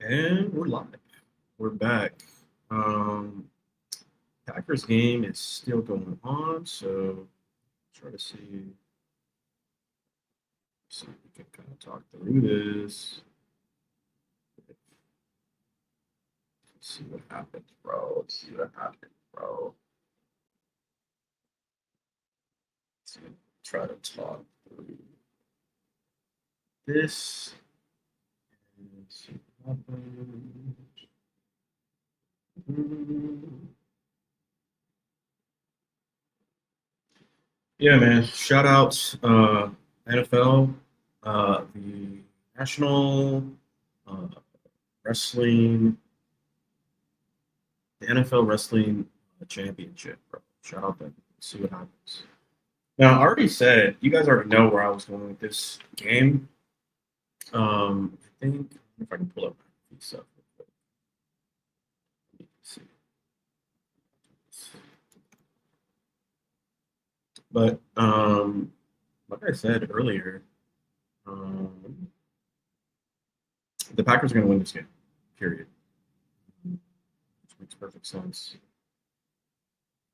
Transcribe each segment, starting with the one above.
And we're live. We're back. Um, Packers game is still going on, so try to see if we can kind of talk through this. Let's see what happens, bro. Let's see what happens, bro. Try to talk through this and see what happens. Yeah, man. Shout out NFL, the National uh, Wrestling, the NFL Wrestling Championship, bro. Shout out them. See what happens. Now, I already said you guys already know where I was going with this game. I think if I can pull up my stuff. See. But like I said earlier, um, the Packers are going to win this game. Period. Which makes perfect sense.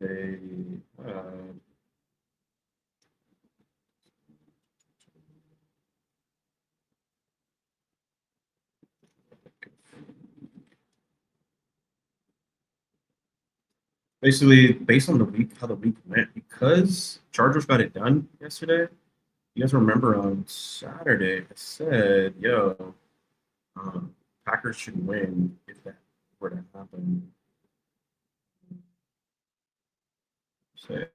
They basically based on the week how the week went because Chargers got it done yesterday. You guys remember on Saturday I said, "Yo, Packers should win if that were to happen." Say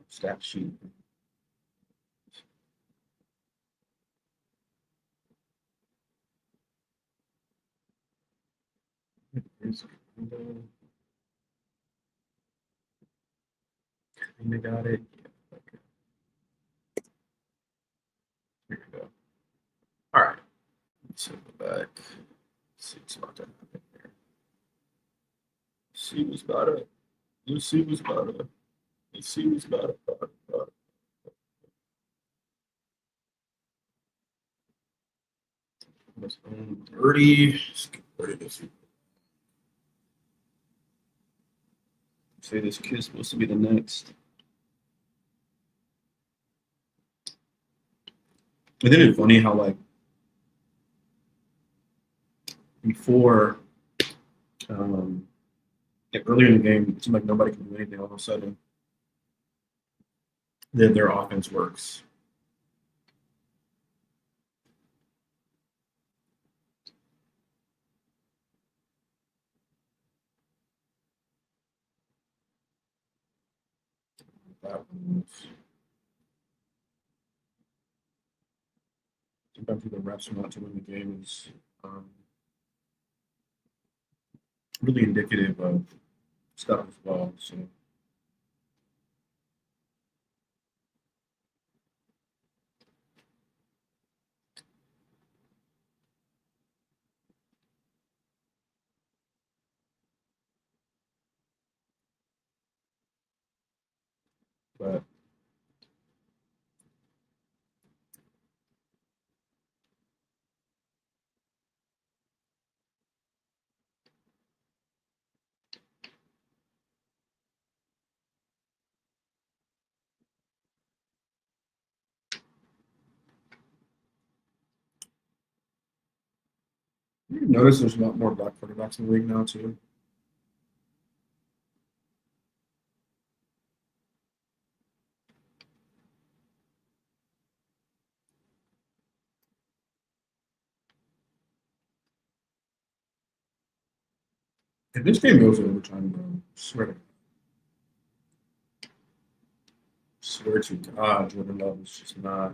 stat sheet. It's kind of got it. Yeah, okay. Here we go. All right. Let's go back. Let's see what's about to happen here. See what's about to. Let's see what's about to. Let's see what's about to. 30. Where did this say this kid's supposed to be the next? Isn't it funny how like before um like earlier in the game it seemed like nobody could do anything all of a sudden their offense works. That was, sometimes the refs want to win the game is um, really indicative of stuff as well. So but you notice there's a lot more black quarterbacks in the league now too. If this game goes to overtime, bro, swear to God, Jordan Love is just not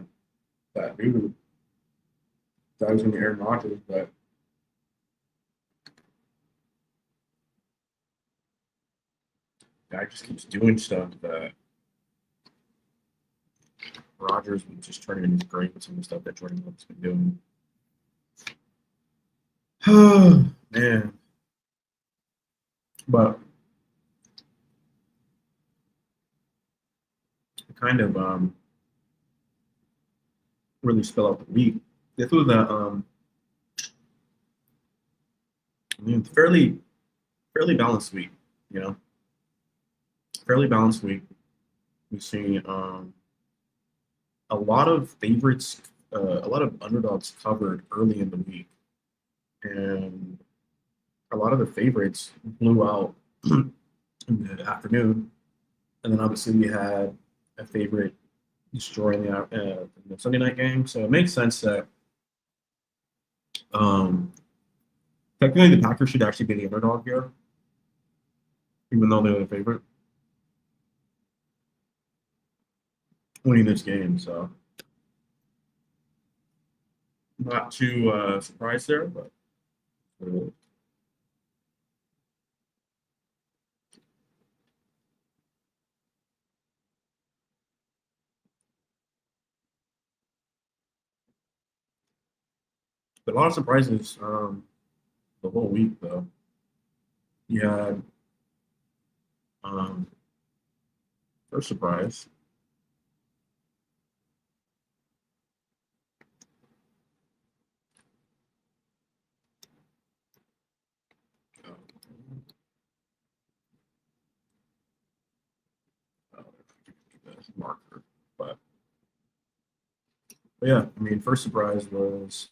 that dude. That was gonna be Aaron Rodgers, but guy just keeps doing stuff that Rodgers was just turning in his grave with some of the stuff that Jordan Love's been doing. Man, but kind of really spell out the week. They threw the I mean, fairly balanced week. You know, fairly balanced week. We've seen a lot of favorites, a lot of underdogs covered early in the week, and a lot of the favorites blew out in the afternoon. And then obviously we had a favorite destroying the Sunday night game. So it makes sense that um, technically the Packers should actually be the underdog here, even though they're the favorite winning this game. So not too surprised there, but a lot of surprises the whole week though. You had um, first surprise. Uh, Marker, but yeah, I mean, first surprise was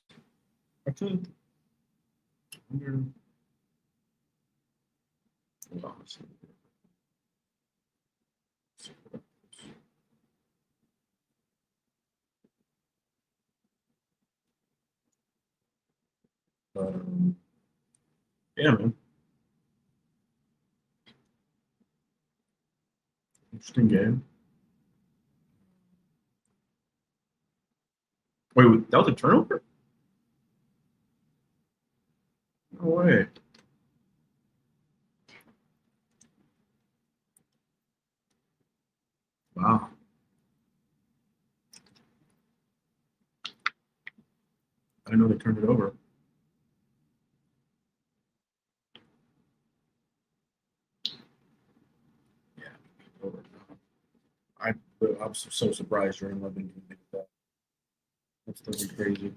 actually. Hold on. Um, yeah, man. Interesting game. Wait, that was a turnover? No way. Wow. I didn't know they turned it over. Yeah. Over. I, I'm so surprised you're in London to think that. That's totally crazy.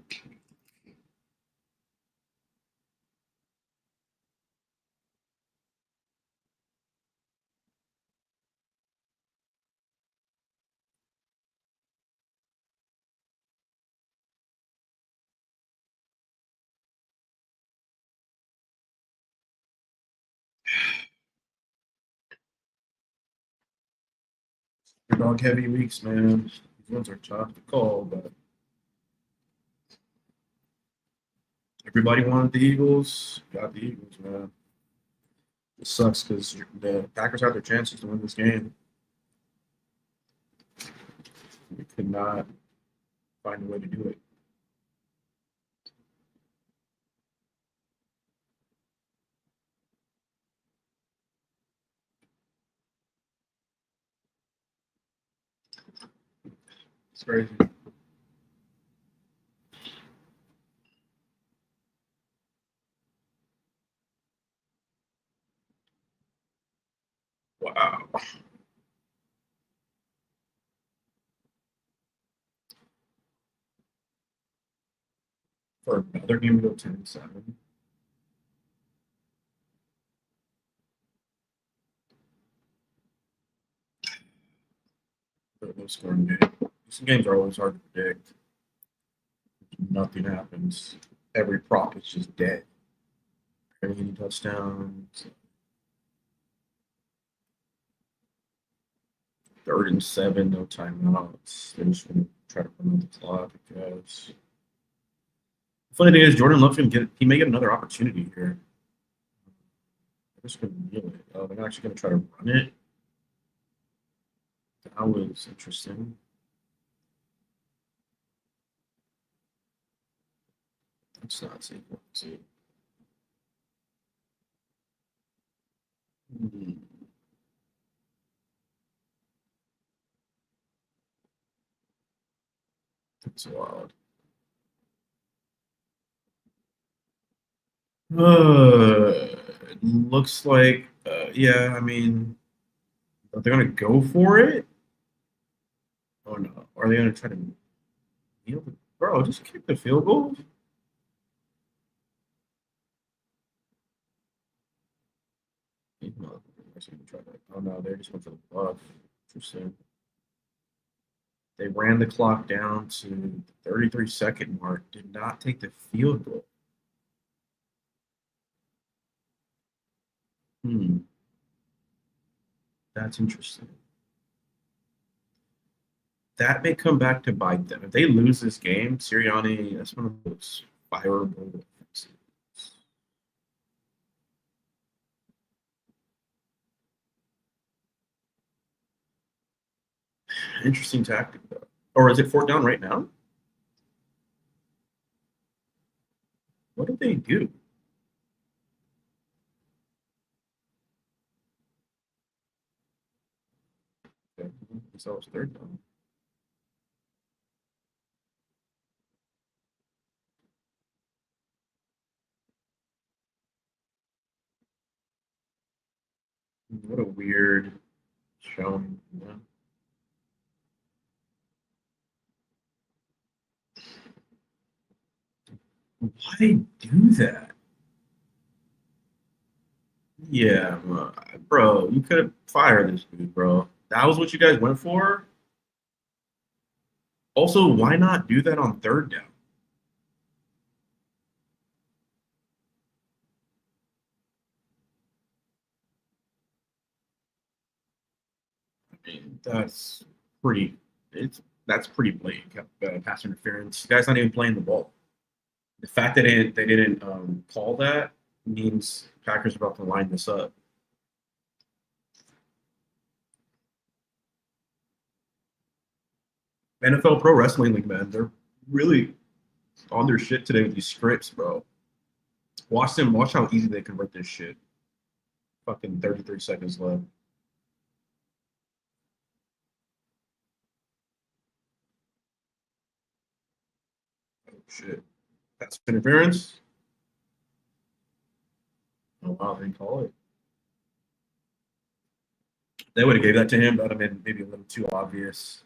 Dog heavy weeks, man. These ones are tough to call, but everybody wanted the Eagles. Got the Eagles, man. It sucks because the Packers had their chances to win this game. We could not find a way to do it. It's crazy. Wow. For another game to go 10-7. Low scoring game. These games are always hard to predict. Nothing happens. Every prop is just dead. Any touchdowns. 3rd and 7, no timeouts. They're just going to try to run out the clock because. The funny thing is, Jordan Love's going to get. He may get another opportunity here. They're just going to kneel it. They're actually going to try to run it. That was interesting. It's not safe. It's wild. It looks like, yeah, I mean, are they going to go for it? Oh no. Are they going to try to kneel? Bro, just kick the field goal. No, actually, try that. Oh no, they just went for the bluff. Interesting. They ran the clock down to the 33-second mark. Did not take the field goal. Hmm, that's interesting. That may come back to bite them. If they lose this game, Sirianni, that's one of those fireable offenses. Interesting tactic, though. Or is it fourth down right now? What did they do? Okay, so it was third down. What a weird showing. Yeah. Why do that? Yeah, bro, you could have fired this dude, bro. That was what you guys went for. Also, why not do that on third down? I mean, that's pretty. It's that's pretty blatant pass interference. The guy's not even playing the ball. The fact that they didn't call that means Packers are about to line this up. NFL Pro Wrestling League, man, they're really on their shit today with these scripts, bro. Watch them. Watch how easy they convert this shit. Fucking 33 seconds left. Oh shit. That's interference. Oh wow, they didn't call it. They would have gave that to him. That would have been maybe a little too obvious.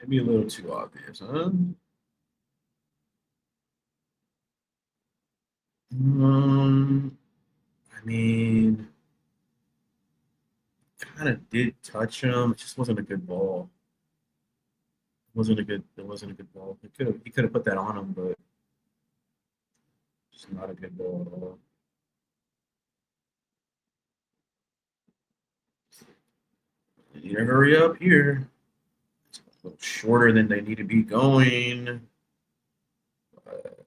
Maybe a little too obvious, huh? Um, I mean, kind of did touch him. It just wasn't a good ball. Wasn't a good. It wasn't a good ball. He could have put that on him, but just not a good ball at all. They need to hurry up here. It's a little shorter than they need to be going. But,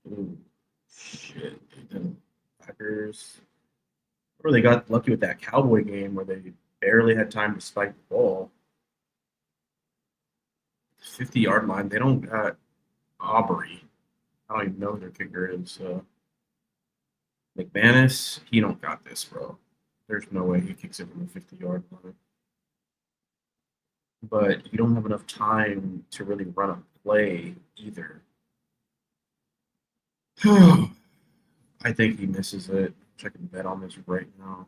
ooh, shit. The Packers. Or they got lucky with that Cowboy game where they barely had time to spike the ball. 50-yard line. They don't got Aubrey. I don't even know who their kicker is. McManus, he don't got this, bro. There's no way he kicks it from the 50-yard line. But you don't have enough time to really run a play either. I think he misses it. I can bet on this right now.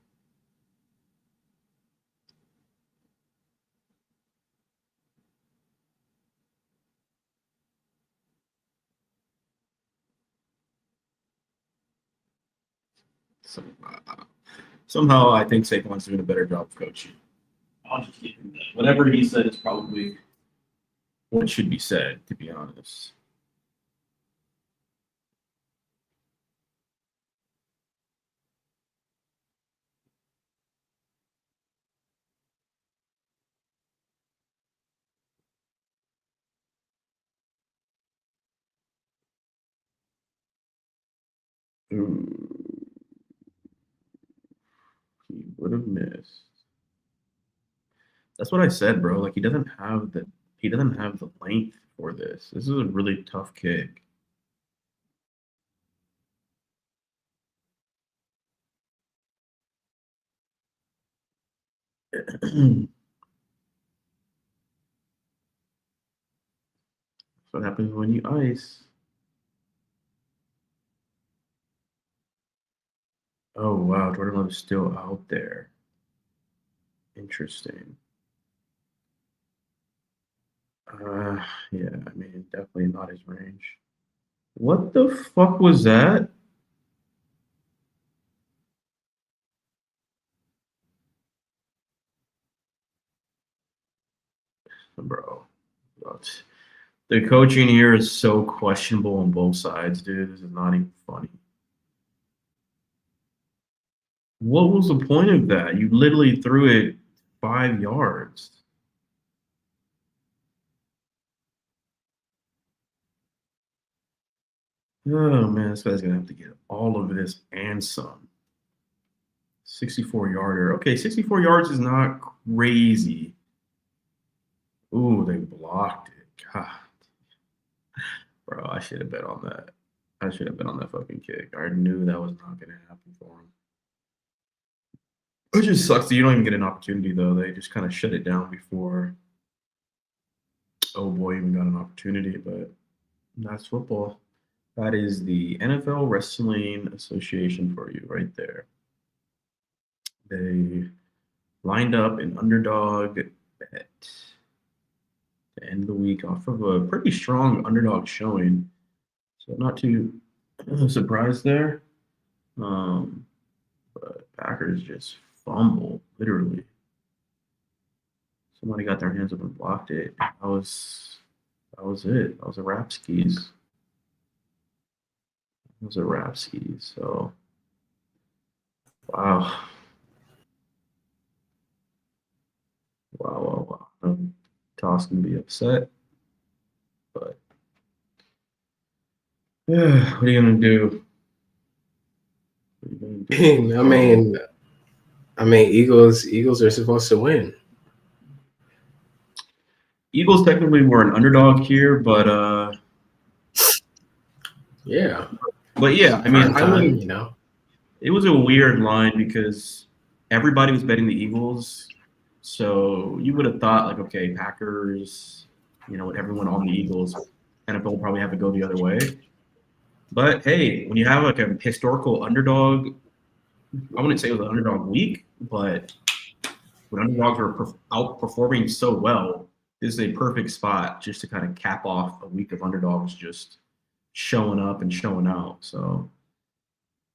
So, somehow, I think Saquon's doing a better job of coaching. I'll just give him that. Whatever he said is probably what should be said, to be honest. Ooh, he would have missed. That's what I said, bro. Like he doesn't have the length for this. This is a really tough kick. That's what happens when you ice. Oh wow, Jordan Love is still out there. Interesting. Yeah, I mean, definitely not his range. What the fuck was that? Bro. What? The coaching here is so questionable on both sides, dude. This is not even funny. What was the point of that? You literally threw it 5 yards. Oh man, this guy's gonna have to get all of this and some. 64 yarder. Okay, 64 yards is not crazy. Ooh, they blocked it. God, bro, I should have bet on that. I should have bet on that fucking kick. I knew that was not gonna happen for him. It just sucks that you don't even get an opportunity though. They just kind of shut it down before oh boy even got an opportunity, but that's football. That is the NFL Wrestling Association for you right there. They lined up an underdog bet to end the week off of a pretty strong underdog showing. So not too surprised there. But Packers just fumble, literally. Somebody got their hands up and blocked it. That was it. That was a wrap skis. It was a wrap skis. So wow. Wow. Toss can be upset, but yeah, what are you gonna do? What are you gonna do? I mean, Eagles are supposed to win. Eagles technically were an underdog here, Yeah, but yeah, I mean, prime I time, would. you know. It was a weird line because everybody was betting the Eagles, so you would have thought like, okay, Packers, with everyone on the Eagles, NFL will probably have to go the other way. But hey, when you have like a historical underdog, I wouldn't say it was an underdog week, but when underdogs are outperforming so well, this is a perfect spot just to kind of cap off a week of underdogs just showing up and showing out. So,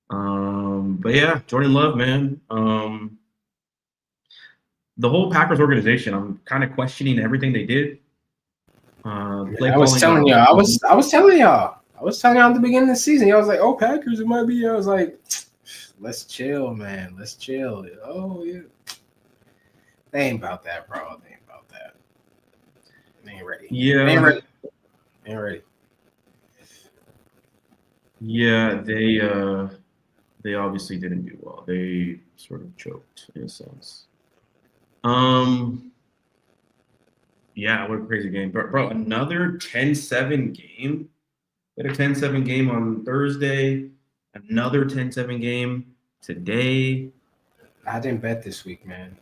but yeah, Jordan Love, man. The whole Packers organization, I'm kind of questioning everything they did. Man, Play I was calling got telling off. y'all, I was telling y'all, at the beginning of the season, y'all was like, "Oh, Packers, it might be." I was like, "Let's chill, man. Let's chill." Oh yeah, they ain't about that, bro. They ain't about that. They ain't ready. They ain't Yeah, ready. They ain't ready. yeah, they obviously didn't do well. They sort of choked in a sense. Um, yeah, what a crazy game. Bro, another 10-7 game. We had a 10-7 game on Thursday, another 10-7 game today. I didn't bet this week, man.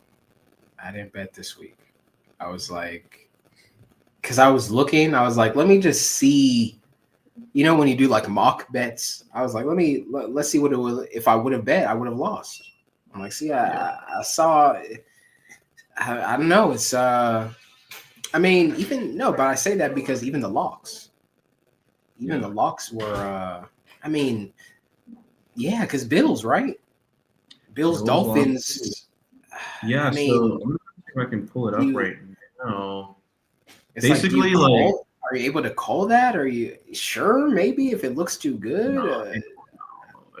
I didn't bet this week. I was like, because I was looking, I was like, let me just see. You know, when you do like mock bets, I was like, let's see what it would. If I would have bet, I would have lost. I'm like, see, Yeah. I saw. I don't know. It's I mean, even no, but I say that because even Yeah. the locks were. I mean, yeah, because Bills, right? Bills Bills lost. Dolphins. Yeah, I so mean, I'm gonna see if I can pull it up you. right now. It's like, do you Basically, like, call? Are you able to call that? Are you sure? Maybe if it looks too no, good.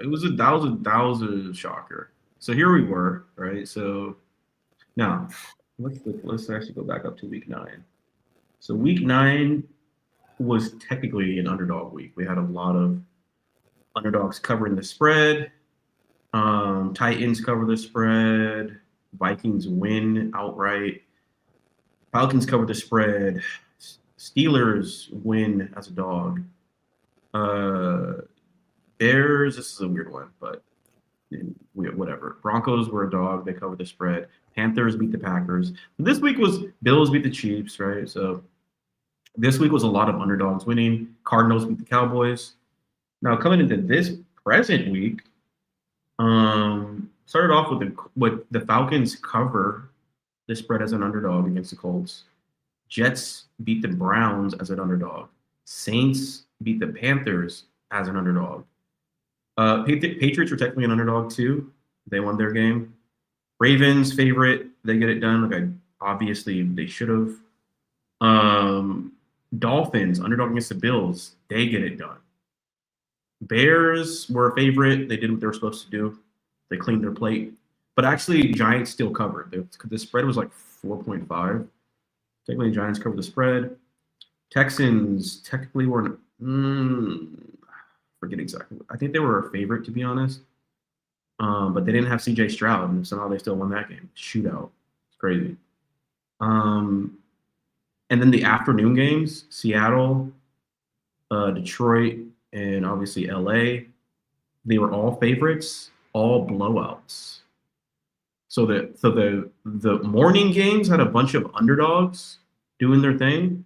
it was a shocker. So here we were, right? So now let's actually go back up to week 9. So week 9 was technically an underdog week. We had a lot of underdogs covering the spread. Titans cover the spread. Vikings win outright. Falcons cover the spread. Steelers win as a dog. Uh, Bears. This is a weird one, but whatever. Broncos were a dog. They covered the spread. Panthers beat the Packers. This week was Bills beat the Chiefs, right? So this week was a lot of underdogs winning. Cardinals beat the Cowboys. Now coming into this present week, started off with the Falcons cover. the spread as an underdog against the Colts. Jets beat the Browns as an underdog. Saints beat the Panthers as an underdog. Patriots were technically an underdog too. They won their game. Ravens favorite. They get it done. Like obviously they should have. Dolphins underdog against the Bills. They get it done. Bears were a favorite. They did what they were supposed to do. They cleaned their plate. But actually, Giants still covered. The spread was like 4.5. Technically, Giants covered the spread. Texans technically were, forget exactly. I think they were a favorite, to be honest. But they didn't have CJ Stroud, and somehow they still won that game. Shootout. It's crazy. And then the afternoon games, Seattle, Detroit, and obviously LA, they were all favorites, all blowouts. So the morning games had a bunch of underdogs doing their thing,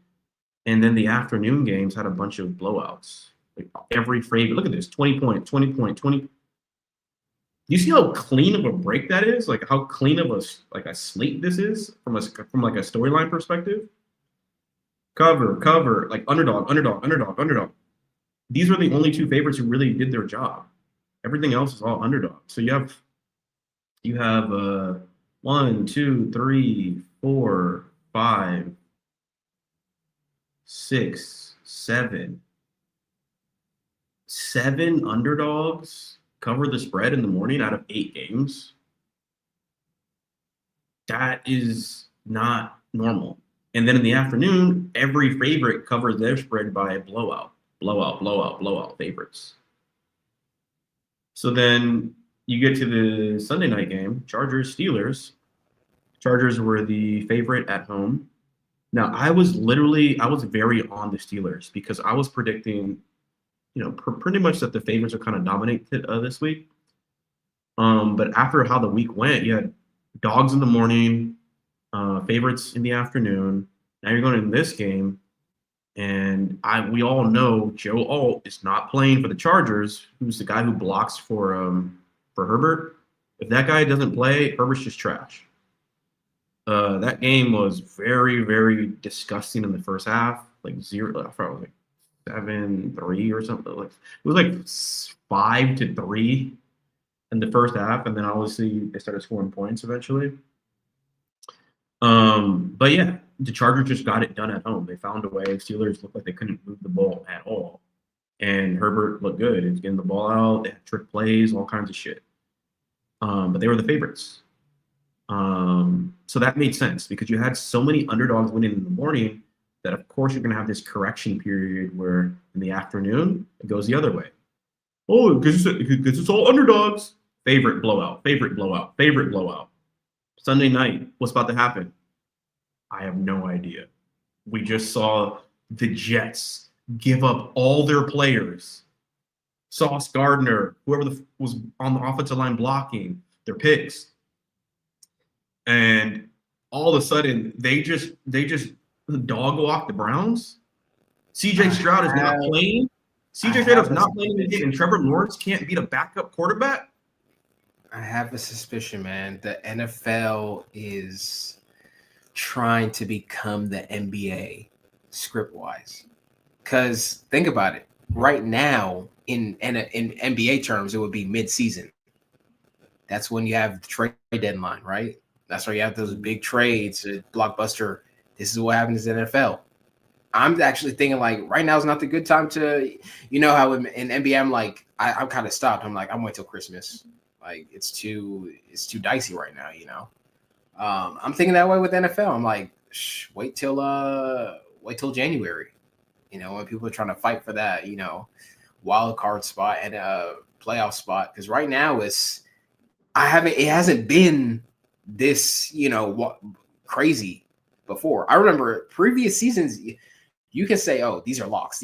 and then the afternoon games had a bunch of blowouts. Like every favorite, look at this, 20 point, 20 point, 20. You see how clean of a break that is? Like how clean of a slate this is from like a storyline perspective. Cover, like underdog. These were the only two favorites who really did their job. Everything else is all underdog. So you have 1, 2, 3, 4, 5, 6, 7. 7 underdogs cover the spread in the morning out of 8 games. That is not normal. And then in the afternoon, every favorite covers their spread by a blowout favorites. So then you get to the Sunday night game, Chargers, Steelers. Chargers were the favorite at home. Now, I was very on the Steelers because I was predicting, pretty much that the favorites are kind of dominated this week. But after how the week went, you had dogs in the morning, favorites in the afternoon. Now you're going in this game, and we all know Joe Alt is not playing for the Chargers, who's the guy who blocks for Herbert. If that guy doesn't play, Herbert's just trash. That game was very, very disgusting in the first half. Like 7-3 or something. Like it was like 5-3 in the first half, and then obviously they started scoring points eventually. But yeah, the Chargers just got it done at home. They found a way. Steelers looked like they couldn't move the ball at all, and Herbert looked good. He was getting the ball out. They had trick plays, all kinds of shit. But they were the favorites. So that made sense because you had so many underdogs winning in the morning that of course you're going to have this correction period where in the afternoon it goes the other way. Oh, because it's all underdogs. Favorite blowout. Sunday night, what's about to happen? I have no idea. We just saw the Jets give up all their players. Sauce Gardner, whoever was on the offensive line blocking, their picks. And all of a sudden, they just dog walk the Browns. CJ Stroud is not playing. CJ Stroud is not playing in the game, and Trevor Lawrence can't beat a backup quarterback. I have a suspicion, man. The NFL is trying to become the NBA script-wise. Because think about it. Right now, in NBA terms, it would be mid-season. That's when you have the trade deadline, right? That's where you have those big trades, blockbuster. This is what happens in the NFL. I'm actually thinking like right now is not the good time to, how in NBA I'm like I'm kind of stopped. I'm like I'm waiting till Christmas. Like it's too dicey right now. I'm thinking that way with NFL. I'm like wait till January. When people are trying to fight for that wild card spot and a playoff spot because right now it hasn't been this crazy before. I remember previous seasons. You can say, "Oh, these are locks.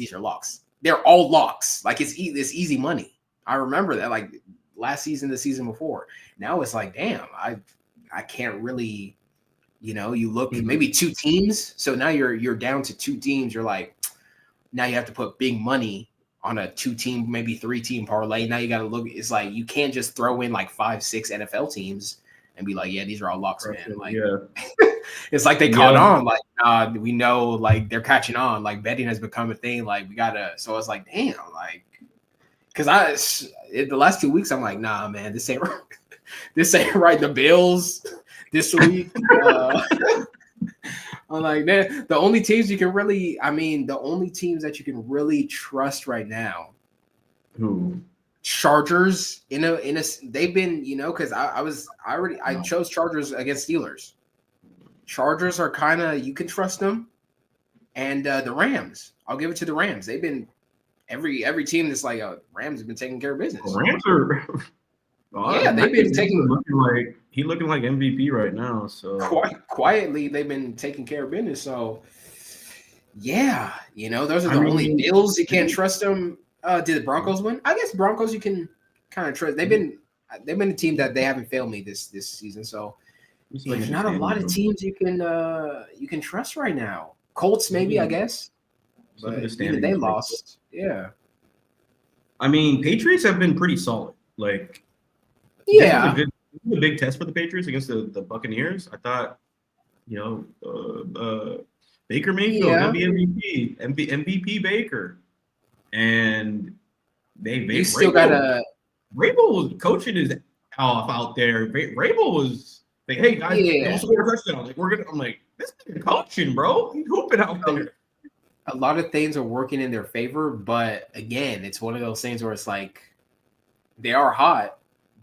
They're all locks. Like it's easy money." I remember that, like last season, the season before. Now it's like, damn, I can't really, you look maybe 2 teams. So now you're down to 2 teams. You're like, now you have to put big money on a 2-team, maybe 3-team parlay. Now you got to look. It's like you can't just throw in like 5, 6 NFL teams and be like, yeah, these are all locks, man. Like, it's like they caught on. Like, we know, like they're catching on. Like betting has become a thing. Like we gotta. So it's like, damn, like, because the last 2 weeks, I'm like, nah, man, this ain't right. This ain't right. The Bills this week. I'm like, man, the only teams you can really, the only teams that you can really trust right now. Who? Chargers they've been, because I chose Chargers against Steelers. Chargers are kind of, you can trust them, and the Rams. I'll give it to the Rams. They've been every team that's like Rams have been taking care of business. The Rams are. Yeah, they've been looking like MVP right now. So quietly, they've been taking care of business. So yeah, those are the only Bills you can't trust them. Did the Broncos win? I guess Broncos you can kind of trust. They've been a team that they haven't failed me this season. So there's not a lot of teams you can trust right now. Colts maybe, I guess. But even they lost. Yeah. Patriots have been pretty solid. Like, yeah, this was a big test for the Patriots against the Buccaneers. I thought, Baker Mayfield gonna be MVP Baker, and they still got a. Rabel was coaching his off out there. Rabel was like, "Hey guys, don't score a touchdown." Like I'm like, this is coaching, bro. He's hooping out there. A lot of things are working in their favor, but again, it's one of those things where it's like they are hot,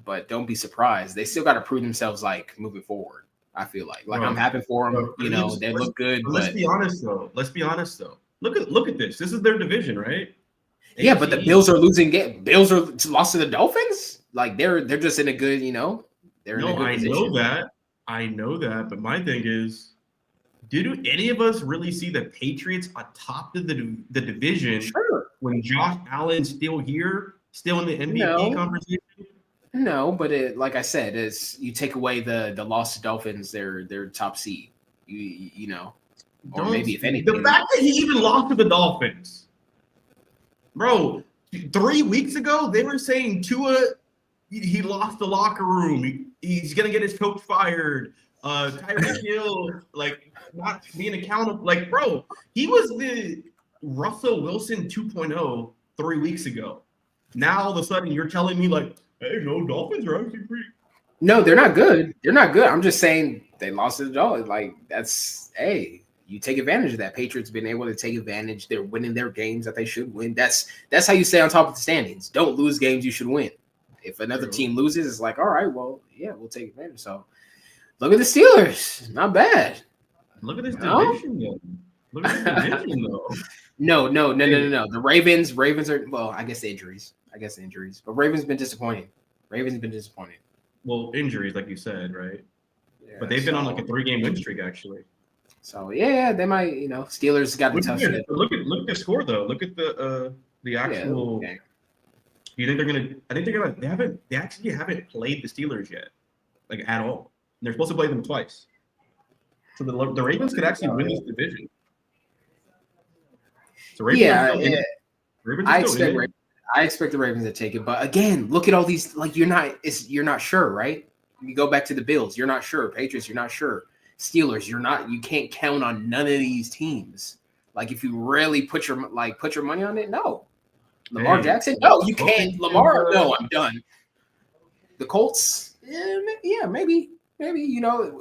but don't be surprised. They still got to prove themselves, like moving forward. I feel like I'm happy for them. They look good. But let's be honest though. Look at this. This is their division, right? Yeah, but the Bills are losing game. Bills are lost to the Dolphins. Like they're just in a good, they're in a good position. I know that. But my thing is, did any of us really see the Patriots atop of the division when Josh Allen's still here, still in the MVP conversation? No, but like I said, is you take away the loss to Dolphins, their top seed. Or maybe if anything, the fact that he even lost to the Dolphins, bro. 3 weeks ago, they were saying Tua, he lost the locker room. He's gonna get his coach fired. Tyreek Hill, like not being accountable. Like, bro, he was the Russell Wilson 2.0 3 weeks ago. Now all of a sudden you're telling me like, hey, no, Dolphins are actually pretty. No, they're not good. They're not good. I'm just saying they lost to the Dolphins. Like you take advantage of that. Patriots been able to take advantage. They're winning their games that they should win. That's how you stay on top of the standings. Don't lose games you should win. If another team loses, it's like, all right, well, yeah, we'll take advantage. So look at the Steelers. Not bad. Look at this division, though. Look at this division, though. No. The Ravens are, well, I guess injuries. But Ravens been disappointing. Well, injuries, like you said, right? Yeah, but they've been on like a 3-game win streak, actually. So yeah, they might, Steelers got the tough shit. Look at the score though. Look at the actual. Yeah, you think they're gonna? I think they're gonna. They actually haven't played the Steelers yet, like at all. And they're supposed to play them twice. So the Ravens could actually win this division. So I expect the Ravens to take it, but again, look at all these. Like you're not sure, right? You go back to the Bills, you're not sure. Patriots, you're not sure. Steelers, you can't count on none of these teams. Like if you really put your money on it, no. Lamar Jackson, no, you can't. Lamar, no, I'm done. The Colts, yeah, maybe,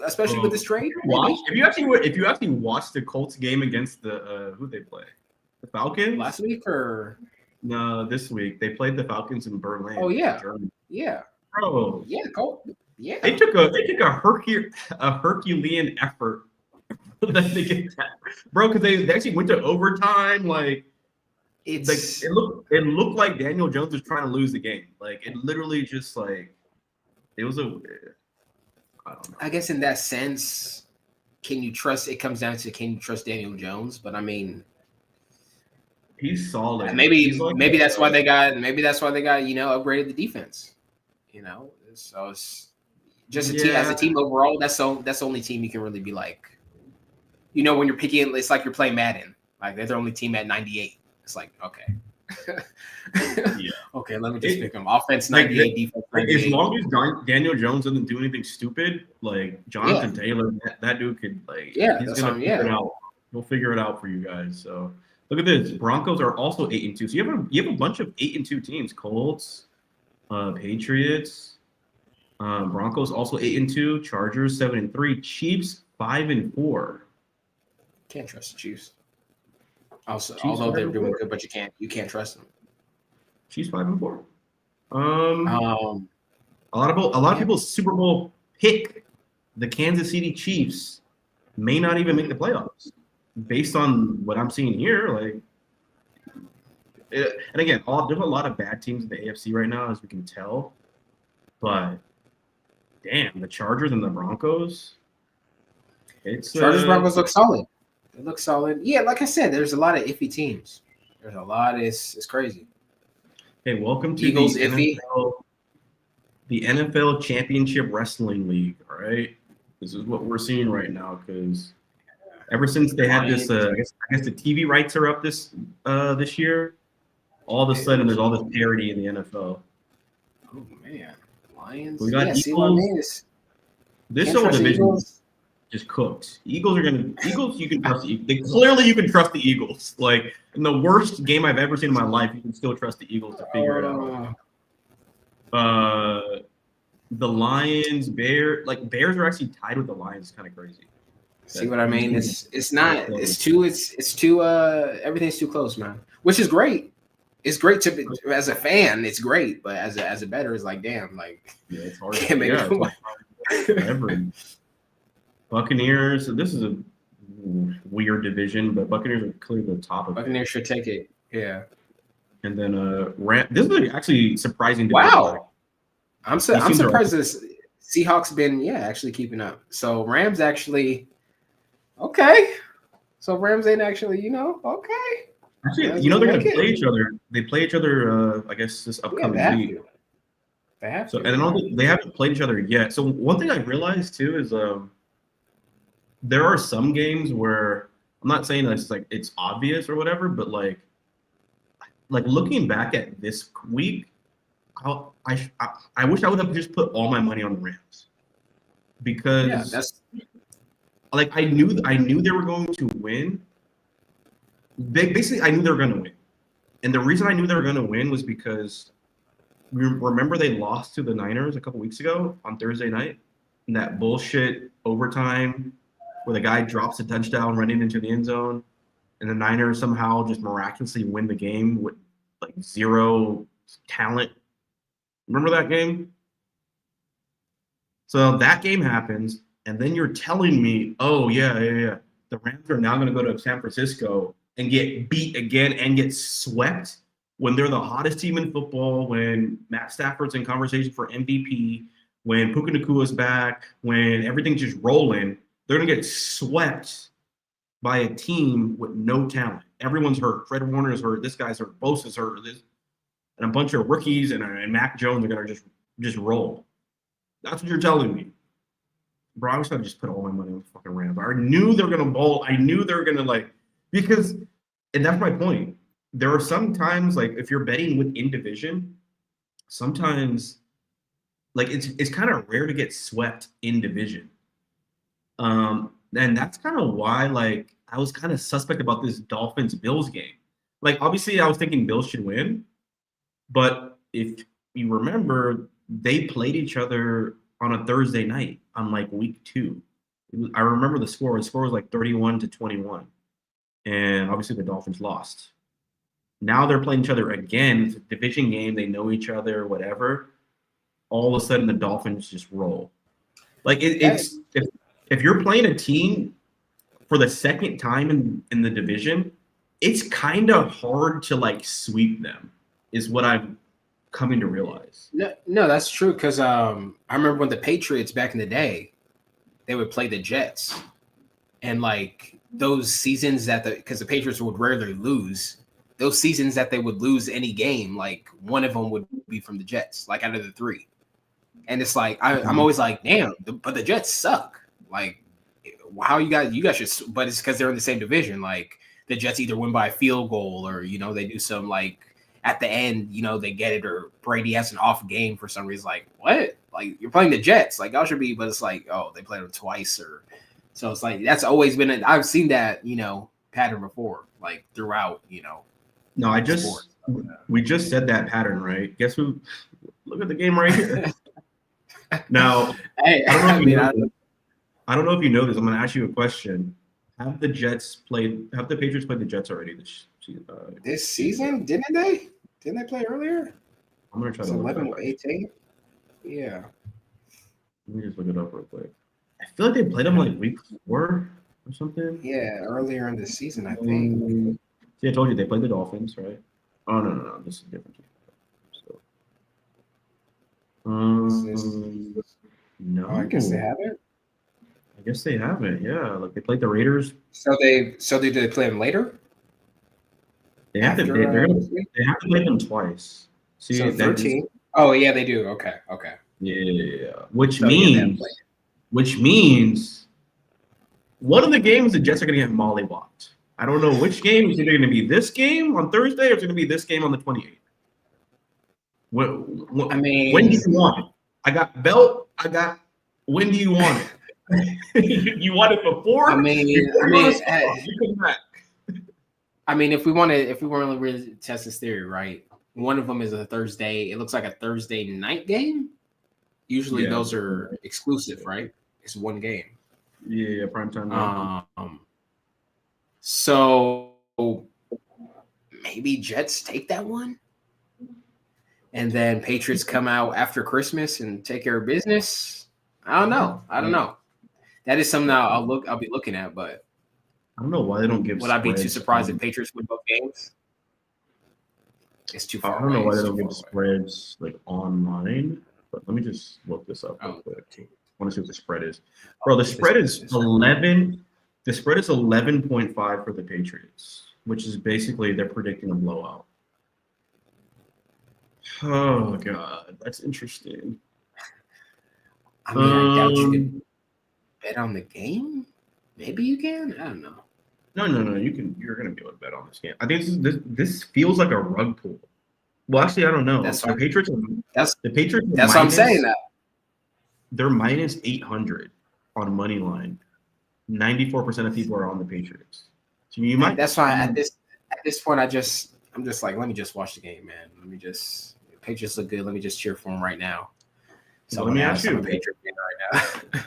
especially with this trade. If you actually watched the Colts game against the who they play, the Falcons last week or no, this week they played the Falcons in Berlin. Oh yeah, Germany. Yeah, bro. Yeah, Colt. Yeah, they took a Herculean effort to get that, bro, because they actually went to overtime. Like it looked like Daniel Jones was trying to lose the game. Like it literally just like it was I don't know. I guess in that sense, can you trust? It comes down to can you trust Daniel Jones? But I mean, he's solid. Maybe that's why they got upgraded the defense. So it's just as a team overall. That's the only team you can really be like. When you're picking, it's like you're playing Madden. Like they're the only team at 98. It's like okay, Yeah. Okay, let me just pick him. Offense Like, 98, defense as 98. long as Daniel Jones doesn't do anything stupid, like Yeah, Jonathan Taylor, that dude could yeah, he's that's gonna on. figure Yeah, it out. He'll figure it out for you guys. So look at this. Broncos are also 8-2. So you have a bunch of 8-2 teams. Colts, Patriots, Broncos also 8-2. Chargers 7-3. Chiefs 5-4. can't trust the Chiefs. Also, Chiefs although five they're and doing four. good, but you can't trust them. Chiefs 5-4. Um, Um, a lot of yeah, people Super Bowl pick the Kansas City Chiefs may not even make the playoffs based on what I'm seeing here. Like, and again, there's a lot of bad teams in the AFC right now, as we can tell. But damn, the Chargers and the Broncos. It's Chargers Broncos look solid. They look solid. Yeah, like I said, there's a lot of iffy teams. There's a lot. It's crazy. hey, welcome to Eagles iffy. The NFL Championship Wrestling League. All right, this is what we're seeing right now because ever since they had this, Lions. I guess the TV rights are up this year. All of a sudden, there's all this parity in the NFL. Oh man, Lions. We Yeah, got see what I Eagles. mean? This Can't whole trust the division Eagles. just cooked. Eagles. You can trust the Eagles. Clearly, you can trust the Eagles. Like in the worst game I've ever seen in my life, you can still trust the Eagles to figure it out. The Lions, Bears are actually tied with the Lions. Kind of crazy. See what I mean? It's not. It's too. Everything's too close, man. Which is great. It's great to be as a fan. It's great, but as a bettor, it's like damn, like yeah, it's hard. Can't make it ever. Buccaneers. So this is a weird division, but Buccaneers are clearly the top of Buccaneers should take it. Yeah. And then this is actually surprising. Division. Wow. I'm surprised this Seahawks been actually keeping up. So Rams actually okay. So Rams ain't actually okay. Actually, they're going to play each other. They play each other. I guess this upcoming week. They have so, to. And they haven't played each other yet. So one thing I realized too is there are some games where I'm not saying that it's obvious or whatever, but like looking back at this week, I wish I would have just put all my money on the Rams because I knew they were going to win. Basically, I knew they were going to win, and the reason I knew they were going to win was because remember they lost to the Niners a couple weeks ago on Thursday night in that bullshit overtime where the guy drops a touchdown running into the end zone, and the Niners somehow just miraculously win the game with like zero talent. Remember that game? So that game happens, and then you're telling me, oh, yeah. The Rams are now going to go to San Francisco and get beat again and get swept when they're the hottest team in football, when Matt Stafford's in conversation for MVP, when Puka Nakua's back, when everything's just rolling. They're going to get swept by a team with no talent. Everyone's hurt. Fred Warner's hurt. This guy's hurt. Bosa's hurt. And a bunch of rookies and Mac Jones are going to just roll. That's what you're telling me. Bro, I wish I'd just put all my money on the fucking Rams. I knew they were going to bowl. I knew they were going to because, and that's my point. There are some times, if you're betting within division, sometimes, it's kind of rare to get swept in division. And that's kind of why, I was kind of suspect about this Dolphins-Bills game. Obviously, I was thinking Bills should win. But if you remember, they played each other on a Thursday night on week 2. I remember the score. The score was 31-21. And obviously the Dolphins lost. Now they're playing each other again. It's a division game. They know each other, whatever. All of a sudden the Dolphins just roll. It's if you're playing a team for the second time in the division, it's kind of hard to sweep them. Is what I'm coming to realize. No, that's true. Because I remember when the Patriots back in the day, they would play the Jets, and those seasons because the Patriots would rarely lose. Those seasons that they would lose any game, one of them would be from the Jets, out of the 3. And it's I'm always damn, but the Jets suck. How you guys should, but it's because they're in the same division. The Jets either win by a field goal or they do some at the end, they get it, or Brady has an off game for some reason. Like, what? Like, you're playing the Jets. Like, y'all should be, but it's like, oh, they played them twice. So it's like, that's always been, I've seen that, pattern before, like throughout, No, sports. we just said that pattern, right? Guess who? Look at the game right here. Now, Hey, I don't know if you know this. I'm going to ask you a question. Have the Patriots played the Jets already this season? Didn't they? Didn't they play earlier? I'm going to try It's to look 11 it up. 18. Yeah. Let me just look it up real quick. I feel like they played them like week 4 or something. Yeah, earlier in the season, I think. See, I told you they played the Dolphins, right? Oh no, this is different. So, no, I guess they haven't. I guess they haven't. Yeah, like they played the Raiders. So did they play them later? They have to. They have to play them twice. See, so 13. Oh yeah, they do. Okay. Yeah, which means one of the games the Jets are going to get mollywopped. I don't know which game. Is either going to be this game on Thursday or it's going to be this game on the 28th. When do you want it? I got belt. When do you want it? you want it before? If we want to really test this theory, right? One of them is a Thursday. It looks like a Thursday night game. Usually those are exclusive, right? It's one game. Yeah, primetime. So maybe Jets take that one, and then Patriots come out after Christmas and take care of business. I don't know. That is something I'll be looking at, but I don't know why they don't give. Would I be too surprised if Patriots win both games? It's too far. I don't know why they don't give spreads like online. But let me just look this up real quick. I want to see what the spread is. Bro, the spread is 11. The spread is 11.5 for the Patriots, which is basically they're predicting a blowout. Oh god, that's interesting. I doubt you can bet on the game. Maybe you can. I don't know. No. You're gonna be able to bet on this game. I think this feels like a rug pull. Well, actually, I don't know. The Patriots. That's what I'm saying. That they're minus 800 on money line. 94% of people are on the Patriots. So you might. That's why at this point I'm just like, let me just watch the game, man. The Patriots look good. Let me just cheer for them right now. So let me ask you. Patriot fan right now.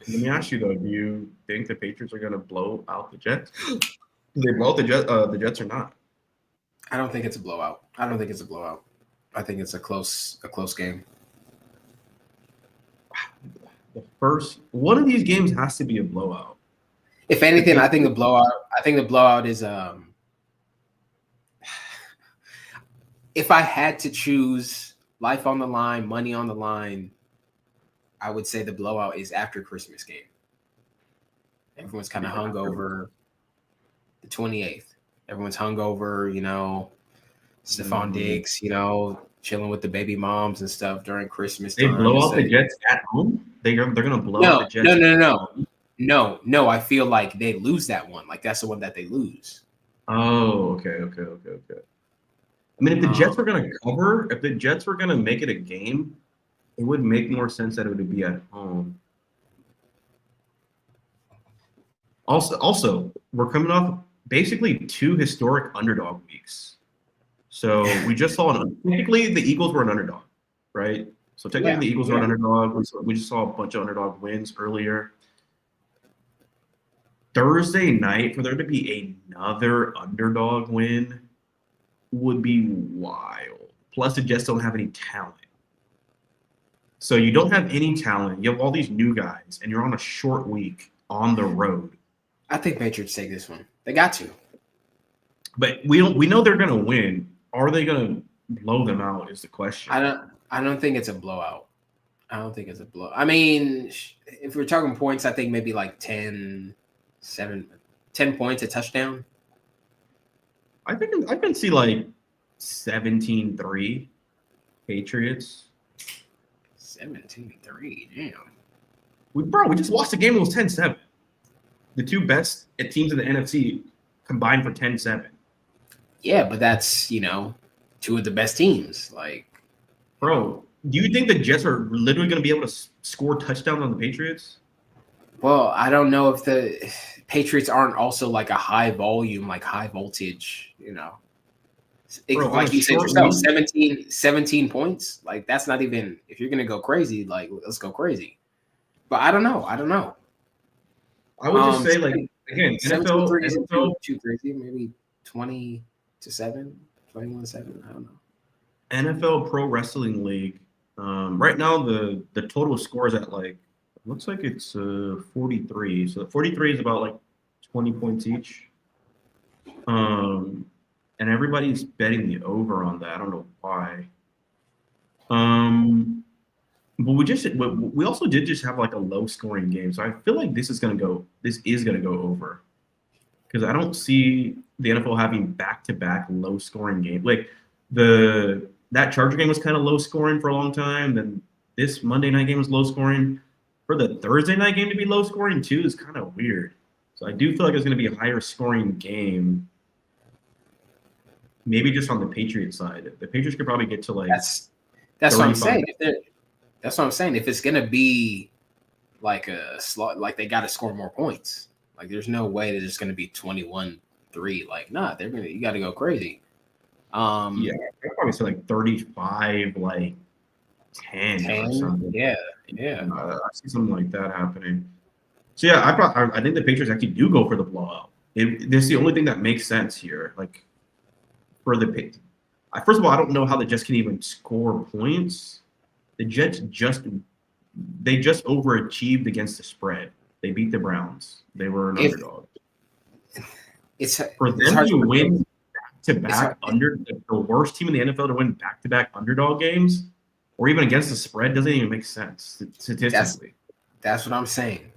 Let me ask you though. Do you think the Patriots are going to blow out the Jets? Do they blow out the Jets or not? I don't think it's a blowout. I think it's a close game. The first one of these games has to be a blowout. If anything, I think the blowout is if I had to choose life on the line, money on the line, I would say the blowout is after Christmas game. Everyone's kind of hungover. The 28th. Everyone's hungover, Stephon Diggs, chilling with the baby moms and stuff during Christmas time. They blow out the Jets at home? They're going to blow out the Jets? No. I feel like they lose that one. Like, that's the one that they lose. Oh, okay. I mean, if the Jets were going to cover, if the Jets were going to make it a game, it would make more sense that it would be at home. Also, we're coming off basically 2 historic underdog weeks. So we just saw technically the Eagles were an underdog, right? So technically the Eagles were an underdog. We just saw a bunch of underdog wins earlier. Thursday night, for there to be another underdog win would be wild. Plus, the Jets don't have any talent. So you don't have any talent. You have all these new guys, and you're on a short week on the road. I think Patriots take this one. They got to. But we know they're going to win. Are they going to blow them out is the question. I don't think it's a blowout. I don't think it's a blowout. I mean, if we're talking points, I think maybe like 10 points, a touchdown. I can see like 17-3 Patriots. 17-3, damn. We just watched a game that was 10-7. The 2 best teams in the NFC combined for 10-7. Yeah, but that's, 2 two of the best teams. Like, Bro, do you think the Jets are literally going to be able to score touchdowns on the Patriots? well, I don't know if the Patriots aren't also like a high volume, like high voltage, Bro, on a like you said short yourself, week, 17 points. Like that's not even, if you're gonna go crazy, like let's go crazy. But I don't know. I would just say, like, again, 17 NFL, threes isn't NFL, too crazy. Maybe 20-7, 21-7. I don't know. NFL Pro Wrestling League. Right now, the total score is at like, looks like it's 43. So 43 is about like 20 points each. And everybody's betting the over on that. I don't know why. But we also did just have like a low scoring game. So I feel like this is gonna go over. Because I don't see the NFL having back-to-back low-scoring games. Like that Charger game was kind of low-scoring for a long time. Then this Monday night game was low-scoring. For the Thursday night game to be low-scoring too is kind of weird. So I do feel like it's going to be a higher-scoring game. Maybe just on the Patriots side, the Patriots could probably get to like That's what I'm saying. That's what I'm saying. If it's gonna be like a slot, like they got to score more points. Like there's no way that it's going to be 21-3. Like, nah, you got to go crazy. Yeah, I'd probably say like 35, like 10 or something. Yeah. I see something like that happening. So yeah, I think the Patriots actually do go for the blowout. This is the only thing that makes sense here. Like for the first of all, I don't know how the Jets can even score points. The Jets just overachieved against the spread. They beat the Browns. They were an underdog. For them to win back-to-back the worst team in the NFL to win back-to-back underdog games, or even against the spread, doesn't even make sense statistically. That's what I'm saying.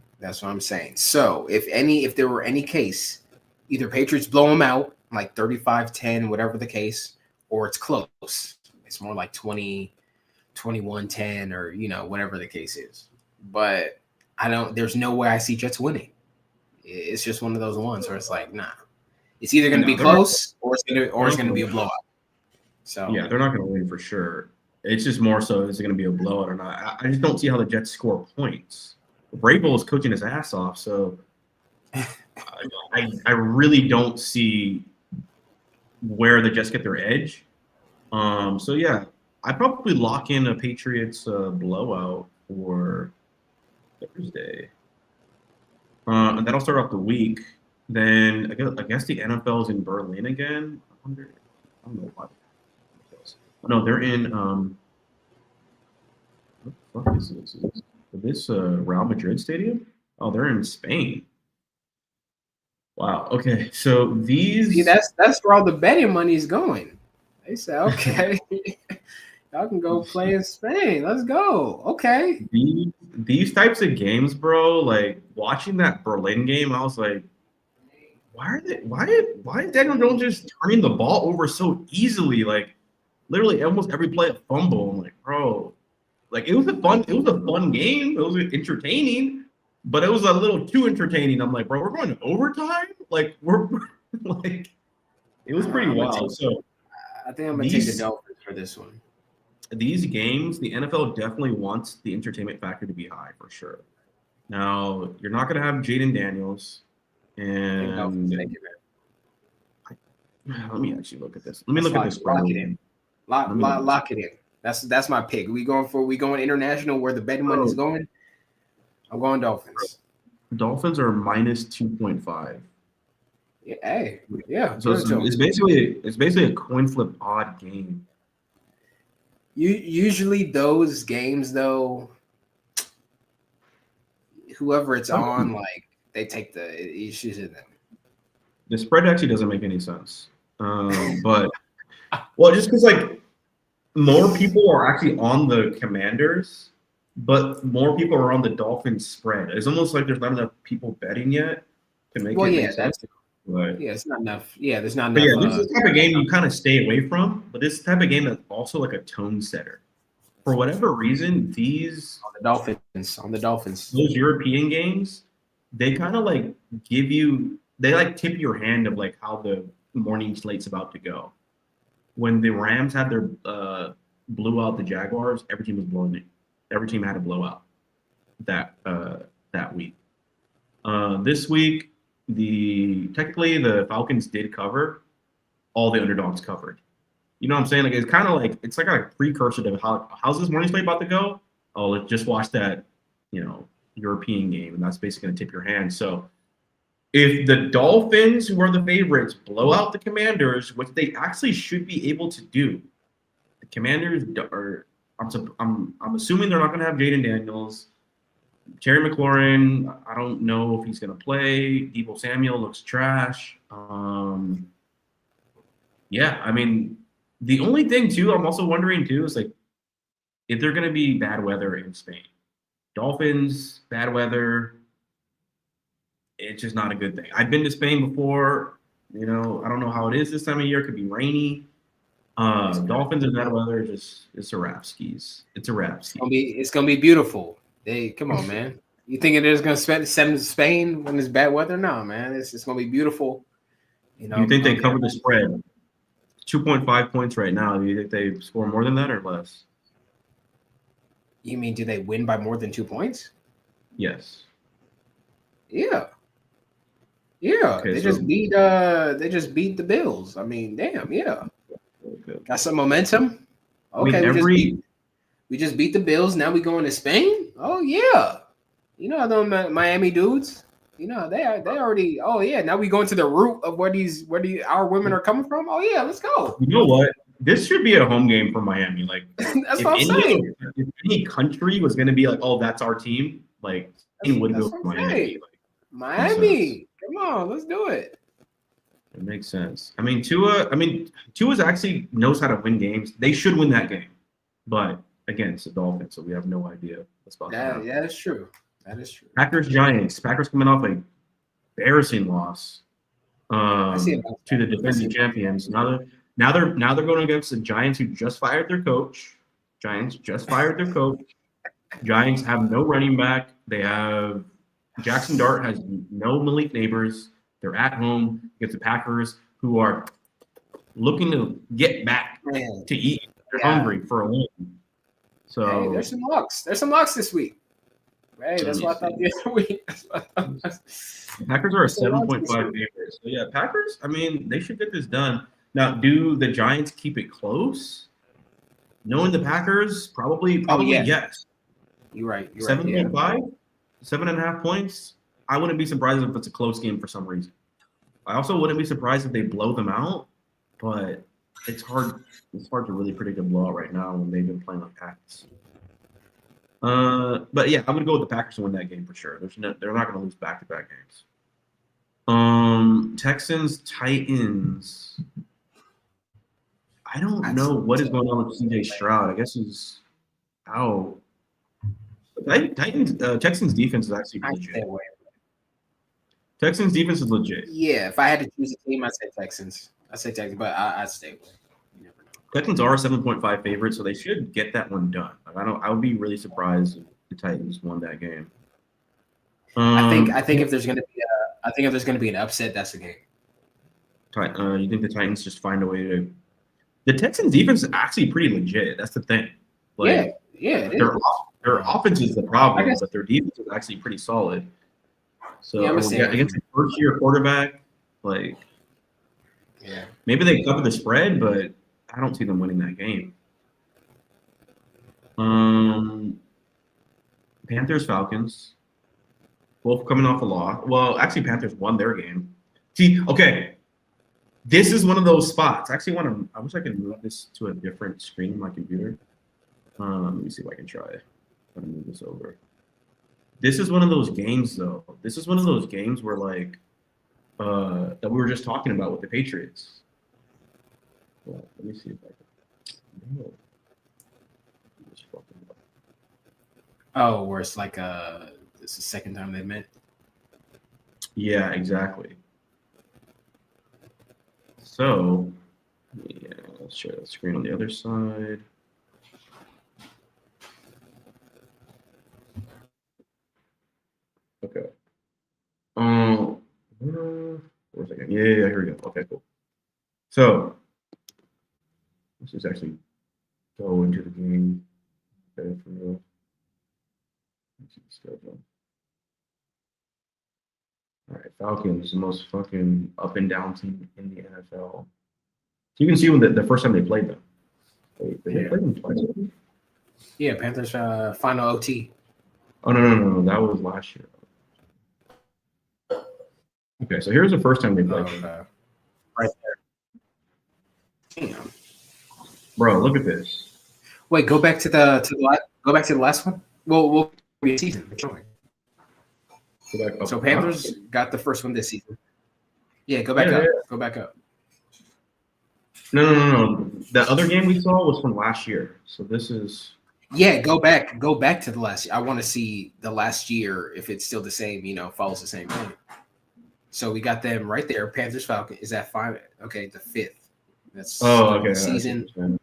So if there were any case, either Patriots blow them out like 35-10, whatever the case, or it's close. It's more like 21-10 or whatever the case is. But there's no way I see Jets winning. It's just one of those ones where it's like, nah. It's either going to be close or it's going to be a blowout. So yeah, they're not going to win for sure. It's just more so is it going to be a blowout or not. I just don't see how the Jets score points. Vrabel is coaching his ass off, so I really don't see where the Jets get their edge. So yeah, I'd probably lock in a Patriots blowout for Thursday. And that'll start off the week. Then I guess the NFL is in Berlin again. I don't know why. No, they're in what the fuck is this? Is this Real Madrid stadium? Oh, they're in Spain. Wow. Okay. So that's where all the betting money is going. They say, okay, y'all can go play in Spain. Let's go. Okay. These types of games, bro, like watching that Berlin game, I was like, why is Daniel Jones just turning the ball over so easily? Like literally almost every play a fumble. I'm like, bro, like it was a fun game. It was entertaining, but it was a little too entertaining. I'm like, bro, we're going to overtime? Like we're like it was pretty wild. So I think I'm gonna take the Dolphins for this one. These games, the NFL definitely wants the entertainment factor to be high for sure. Now, you're not going to have Jaden Daniels. And let me actually look at this. Let me look at this. Lock it in. Lock it in. That's my pick. We going international where the betting money is going? I'm going Dolphins. Dolphins are minus 2.5. Yeah, hey, yeah. So it's basically a coin flip odd game. Usually those games though, whoever it's on, like they take the issues in them. The spread actually doesn't make any sense. But well, just because like more people are actually on the Commanders, but more people are on the Dolphins spread. It's almost like there's not enough people betting yet to make it make sense. But, it's not enough. Yeah, there's not enough. Yeah, this is the type of game you kind of stay away from, but this type of game that's also like a tone setter. For whatever reason, these on the Dolphins, those European games, they kind of like they like tip your hand of like how the morning slate's about to go. when the Rams had their blew out the Jaguars, every team was blowing it. Every team had a blowout that week. This week, technically the Falcons did cover. All the underdogs covered. You know what I'm saying? Like it's kind of like it's like a precursor to how's this morning slate about to go? Oh, let's just watch that, European game, and that's basically gonna tip your hand. So if the Dolphins, who are the favorites, blow out the Commanders, which they actually should be able to do, the Commanders are. I'm assuming they're not going to have Jaden Daniels. Terry McLaurin, I don't know if he's going to play. Deebo Samuel looks trash. Yeah, I mean, the only thing too, I'm also wondering too, is like if they're going to be bad weather in Spain. Dolphins, bad weather. It's just not a good thing. I've been to Spain before. I don't know how it is this time of year. It could be rainy. Dolphins in bad weather, it's a wrap skis. It's a wrap ski. It's gonna be beautiful. Come on, man. You thinking they're gonna send Spain when it's bad weather? No, man. It's gonna be beautiful. You think they cover the spread? 2.5 points right now. Do you think they score more than that or less? You mean do they win by more than 2 points? Yes. Yeah. Yeah. Okay, they just beat the Bills. I mean, damn, yeah. Okay. Got some momentum. Okay, I mean, we just beat the Bills. Now we going to Spain? Oh yeah. The Miami dudes. They already. Oh yeah. Now we going to the root of where our women are coming from. Oh yeah, let's go. You know what? This should be a home game for Miami. Like that's what I'm saying. If any country was going to be like, oh, that's our team, like it would go to Miami. Like, Miami, come on, let's do it. It makes sense. I mean, Tua's actually knows how to win games. They should win that game, but again, it's the Dolphins, so we have no idea what's about to happen. Yeah, that's true. That is true. Packers Giants. Packers coming off an embarrassing loss to the defending champions. Now they're going against the Giants, who just fired their coach. Giants have no running back. They have Jackson Dart has no Malik Neighbors. They're at home against the Packers, who are looking to get back to eat. They're hungry for a win. So hey, there's some locks. There's some locks this week. Hey, that's what I thought the other week. Packers are a 7.5 favorite. So yeah, Packers. I mean, they should get this done. Now, do the Giants keep it close? Knowing the Packers, probably yes. You're right. 7.5, 7.5 points. I wouldn't be surprised if it's a close game for some reason. I also wouldn't be surprised if they blow them out, but it's hard. It's hard to really predict a blowout right now when they've been playing like Packers. But yeah, I'm gonna go with the Packers to win that game for sure. They're not gonna lose back-to-back games. Texans Titans. I don't know what is going on with CJ Stroud. I guess he's out. Texans defense is actually legit. Texans defense is legit. Yeah, if I had to choose a team, I'd say Texans. I'd say Texans, but I'd stay away. You never know. Texans are a 7.5 favorite, so they should get that one done. I would be really surprised if the Titans won that game. I think if there's gonna be an upset, that's the game. You think the Titans just find a way to? The Texans defense is actually pretty legit. That's the thing. Yeah. Their offense is the problem, but their defense is actually pretty solid. So against a first-year quarterback, maybe they cover the spread, but I don't see them winning that game. Panthers Falcons, both coming off a loss. Well, actually, Panthers won their game. See, okay, this is one of those spots. I actually I wish I could move this to a different screen on my computer. Let me see if I can try. I'm gonna move this over. This is one of those games, though. This is one of those games where, that we were just talking about with the Patriots. Well, let me see if I can. No. Oh, where it's like it's the second time they met. Yeah, exactly. So, let's share the screen on the other side. Okay. Where's it? Yeah, here we go. Okay, cool. So, Let's just actually go into the game. Okay, for real. Let's see the schedule. All right, Falcons, the most fucking up and down team in the NFL. So you can see when the first time they played them. They played them twice. Yeah, Panthers final OT. Oh no, that was last year. Okay, so here's the first time they played. Okay. Right there. Damn. Bro, look at this. Wait, go back to the last one. Well, we'll be a season. So Panthers got the first one this season. Yeah, go back up. Yeah. Go back up. No. The other game we saw was from last year. So this is. Yeah, go back to the last year. I want to see the last year if it's still the same, follows the same thing. So we got them right there. Panthers Falcon is that 5? Okay, the 5th. That's okay. Season. So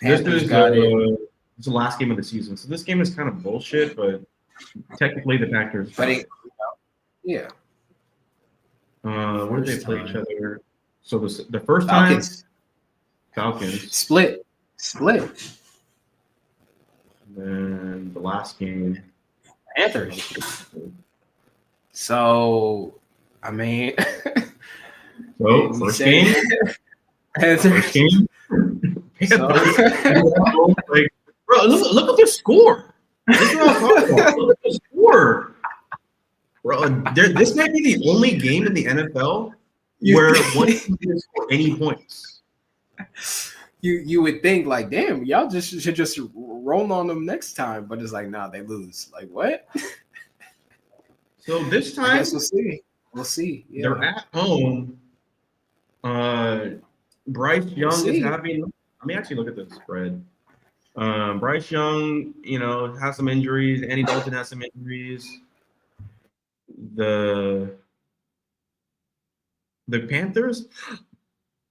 this is it's the last game of the season. So this game is kind of bullshit, but technically the Packers. But yeah. Where did they play each other? So the first Falcons. time, Falcons split. And then the last game, Panthers. So, I mean, so first game, Panthers. So, like, bro, look at the score. This is what I'm talking about. Look at the score. Bro, this might be the only game in the NFL where one team didn't score any points. You would think like, damn, y'all should just roll on them next time, but it's like, nah, they lose. Like what? So this time, I guess we'll see. Yeah. They're at home. Bryce Young is having. Let me actually look at the spread. Bryce Young, has some injuries. Andy Dalton has some injuries. The Panthers,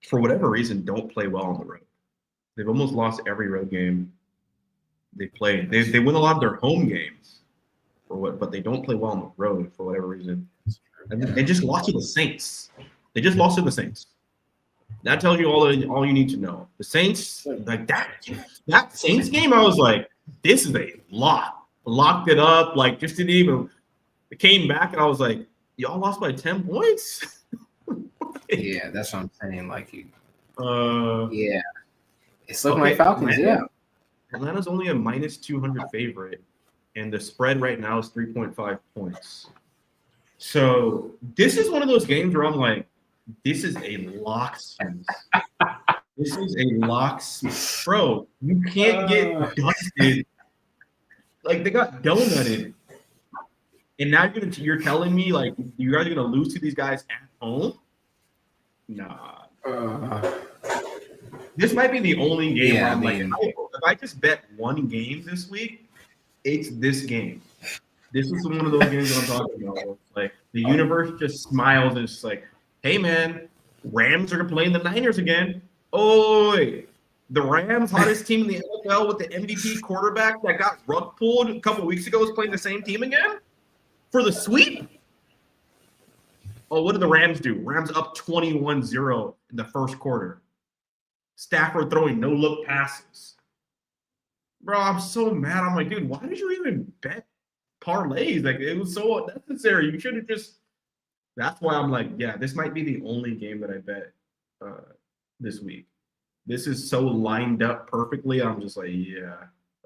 for whatever reason, don't play well on the road. They've almost lost every road game they played. They win a lot of their home games, but they don't play well on the road for whatever reason. And they just lost to the Saints. They just lost to the Saints. That tells you all you need to know. The Saints, like that Saints game, I was like, this is a lock. Locked it up, like just didn't even. It came back, and I was like, y'all lost by 10 points. Yeah, that's what I'm saying. Like you. Yeah. It's looking like Falcons. Atlanta's only a -200 favorite, and the spread right now is 3.5 points. So this is one of those games where I'm like, this is a locksmith. This is a locksmith. Bro, you can't get dusted. Like, they got donutted. And now you're telling me, like, you guys are going to lose to these guys at home? Nah. This might be the only game where I'm like, if I just bet one game this week, it's this game. This is one of those games that I'm talking about. Like, the universe just smiles and it's just like, hey, man, Rams are playing the Niners again. Oh, the Rams, hottest team in the NFL with the MVP quarterback that got rug pulled a couple weeks ago, is playing the same team again for the sweep. Oh, what did the Rams do? Rams up 21-0 in the first quarter. Stafford throwing no-look passes. Bro, I'm so mad. I'm like, dude, why did you even bet parlays? Like, it was so unnecessary. You should have just – that's why I'm like, yeah, this might be the only game that I bet this week. This is so lined up perfectly. I'm just like, yeah,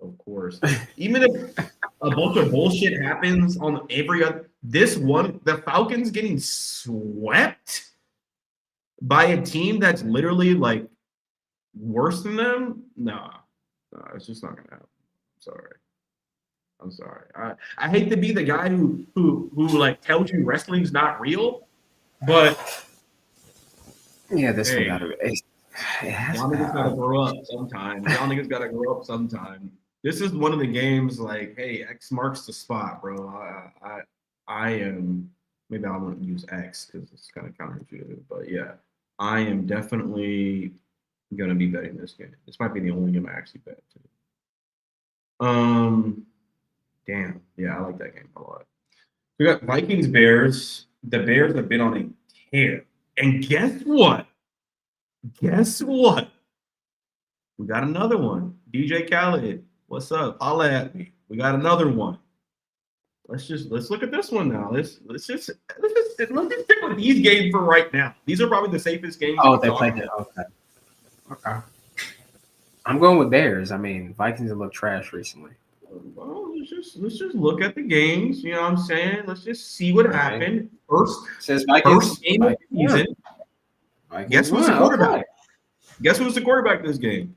of course. Even if a bunch of bullshit happens on every other – the Falcons getting swept by a team that's literally, like, worse than them? No, it's just not gonna happen. I'm sorry. I hate to be the guy who like tells you wrestling's not real, but yeah, this one gotta be. Y'all niggas gotta grow up sometime. This is one of the games like, hey, X marks the spot, bro. I am. Maybe I won't use X because it's kind of counterintuitive, but yeah, I am definitely gonna be betting this game. This might be the only game I actually bet too. Damn, yeah, I like that game a lot. We got Vikings Bears. The Bears have been on a tear, and guess what? We got another one. DJ Khaled, what's up? Holla at me. We got another one. Let's look at this one now. Let's just stick with these games for right now. These are probably the safest games. Oh, they played it. Okay. Okay. I'm going with Bears. I mean, Vikings have looked trash recently. Well, let's just look at the games. You know what I'm saying? Let's just see what happened. Says Vikings. First game of the season. Guess who's the quarterback? Okay. Guess who's the quarterback this game?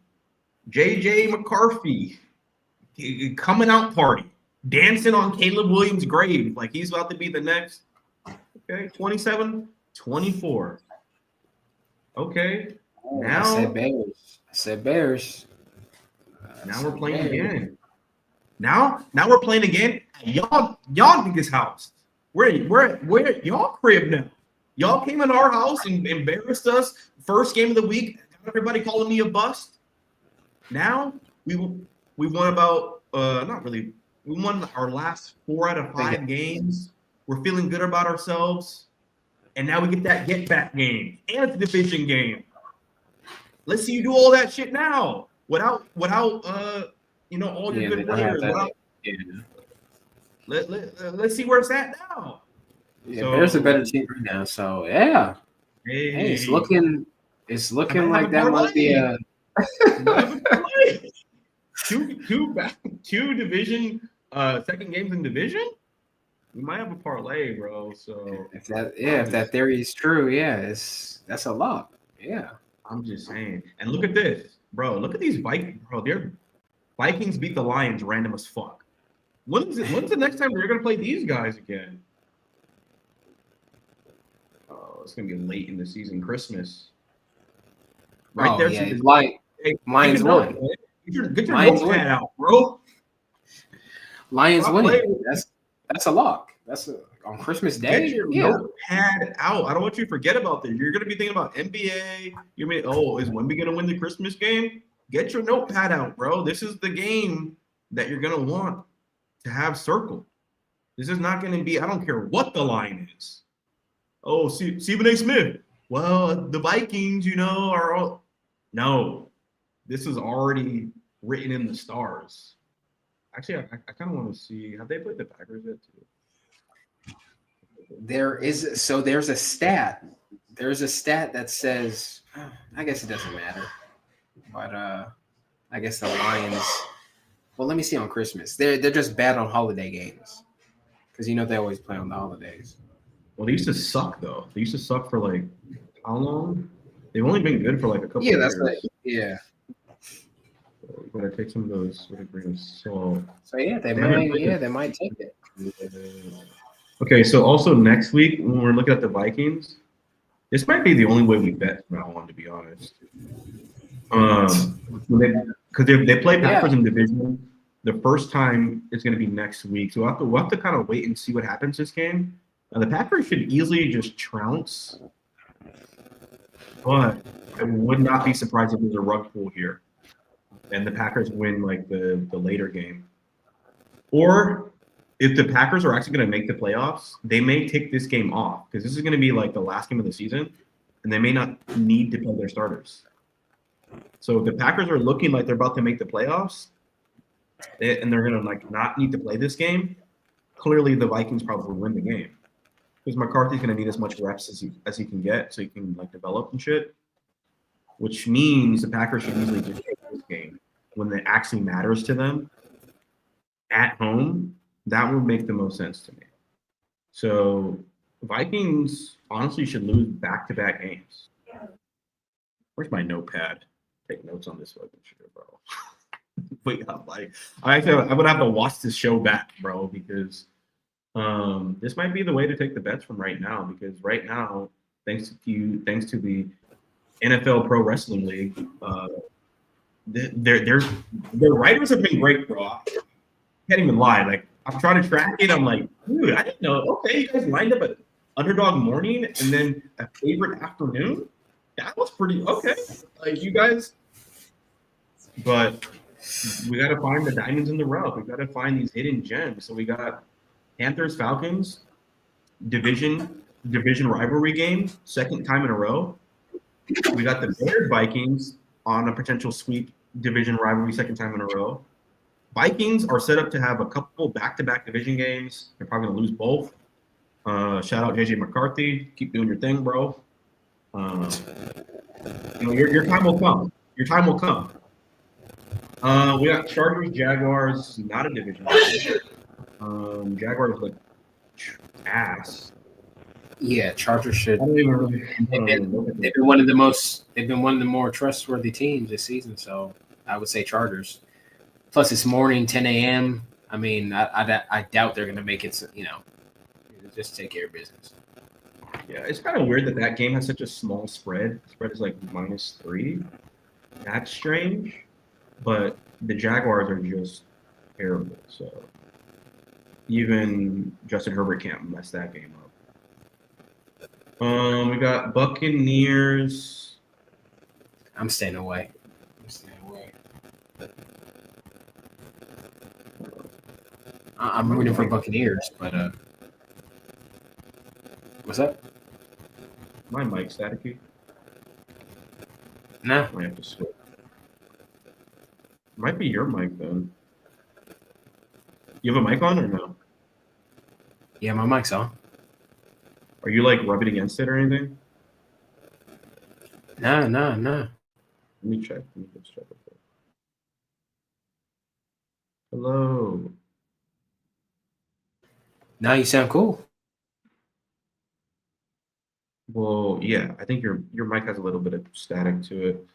JJ McCarthy. Coming out party. Dancing on Caleb Williams' grave like he's about to be the next. Okay, 27-24. Okay. Now I said Bears. Now we're playing again. Now we're playing again at y'all niggas' house. We're at y'all crib now. Y'all came in our house and embarrassed us. First game of the week, everybody calling me a bust. Now we won about not really. We won our last 4 out of 5 games. We're feeling good about ourselves, and now we get that get back game and it's a division game. Let's see you do all that shit now without all your good players. Let's see where it's at now. Yeah, Bears a better team right now. So yeah, hey it's looking like that might be a two division second games in division. We might have a parlay, bro. So if that theory is true, that's a lot. Yeah. I'm just saying. And look at this, bro. Look at these Vikings, bro. Their Vikings beat the Lions random as fuck. When's the next time we're gonna play these guys again? Oh, it's gonna be late in the season, Christmas. Right there, yeah. Lions won. Get your notepad out, bro. Lions winning. That's a lock. That's on Christmas Day. Get your notepad out. I don't want you to forget about this. You're gonna be thinking about NBA. Is Wemby gonna win the Christmas game? Get your notepad out, bro. This is the game that you're gonna want to have circled. This is not gonna be. I don't care what the line is. Oh, Stephen A. Smith. Well, the Vikings, are all. No, this is already written in the stars. Actually, I kind of want to see. Have they played the Packers yet too? There's a stat. There's a stat that says, I guess it doesn't matter, but I guess the Lions. Well, let me see on Christmas. They're just bad on holiday games because they always play on the holidays. Well, they used to suck though. They used to suck for like how long? They've only been good for like a couple. Yeah, that's years. Yeah. So we gotta take some of those with a grain of salt. So yeah, they might take it. Okay, so also next week when we're looking at the Vikings, this might be the only way we bet from now on, to be honest. Because they play Packers in division. The first time it's going to be next week, so we'll have to kind of wait and see what happens this game. The Packers should easily just trounce, but I would not be surprised if there's a rug pull here, and the Packers win like the later game, or if the Packers are actually going to make the playoffs, they may take this game off because this is going to be like the last game of the season, and they may not need to play their starters. So if the Packers are looking like they're about to make the playoffs, and they're going to like not need to play this game, clearly the Vikings probably win the game because McCarthy's going to need as much reps as he can get, so he can like develop and shit. Which means the Packers should easily just take this game when it actually matters to them at home. That would make the most sense to me. So Vikings honestly should lose back-to-back games. Where's my notepad? Take notes on this fucking shit, bro. Wait, I would have to watch this show back, bro, because this might be the way to take the bets from right now. Because right now, thanks to the NFL Pro Wrestling League, their writers have been great, bro. I can't even lie. Like, I'm trying to track it. I'm like, dude, I didn't know. Okay, you guys lined up at underdog morning and then a favorite afternoon. That was pretty okay. Like, you guys, but we got to find the diamonds in the rough. We got to find these hidden gems. So we got Panthers, Falcons, division rivalry game, second time in a row. We got the Bears, Vikings on a potential sweep division rivalry, second time in a row. Vikings are set up to have a couple back-to-back division games. They're probably going to lose both. Shout out JJ McCarthy. Keep doing your thing, bro. Your time will come. Your time will come. We got Chargers, Jaguars, not a division game. Jaguars look ass. Yeah, Chargers should. I don't even really. They've been one of the most. They've been one of the more trustworthy teams this season. So I would say Chargers. Plus, it's morning, 10 a.m. I mean, I doubt they're going to make it. Just take care of business. Yeah, it's kind of weird that game has such a small spread. The spread is like -3. That's strange, but the Jaguars are just terrible. So even Justin Herbert can't mess that game up. We got Buccaneers. I'm staying away. I'm rooting for Buccaneers, but what's up? My mic staticky. No. I have to switch. Might be your mic then. You have a mic on or no? Yeah, my mic's on. Are you like rubbing against it or anything? No. Let me check. Let me just check it. Hello. Now you sound cool. Well, yeah, I think your mic has a little bit of static to it.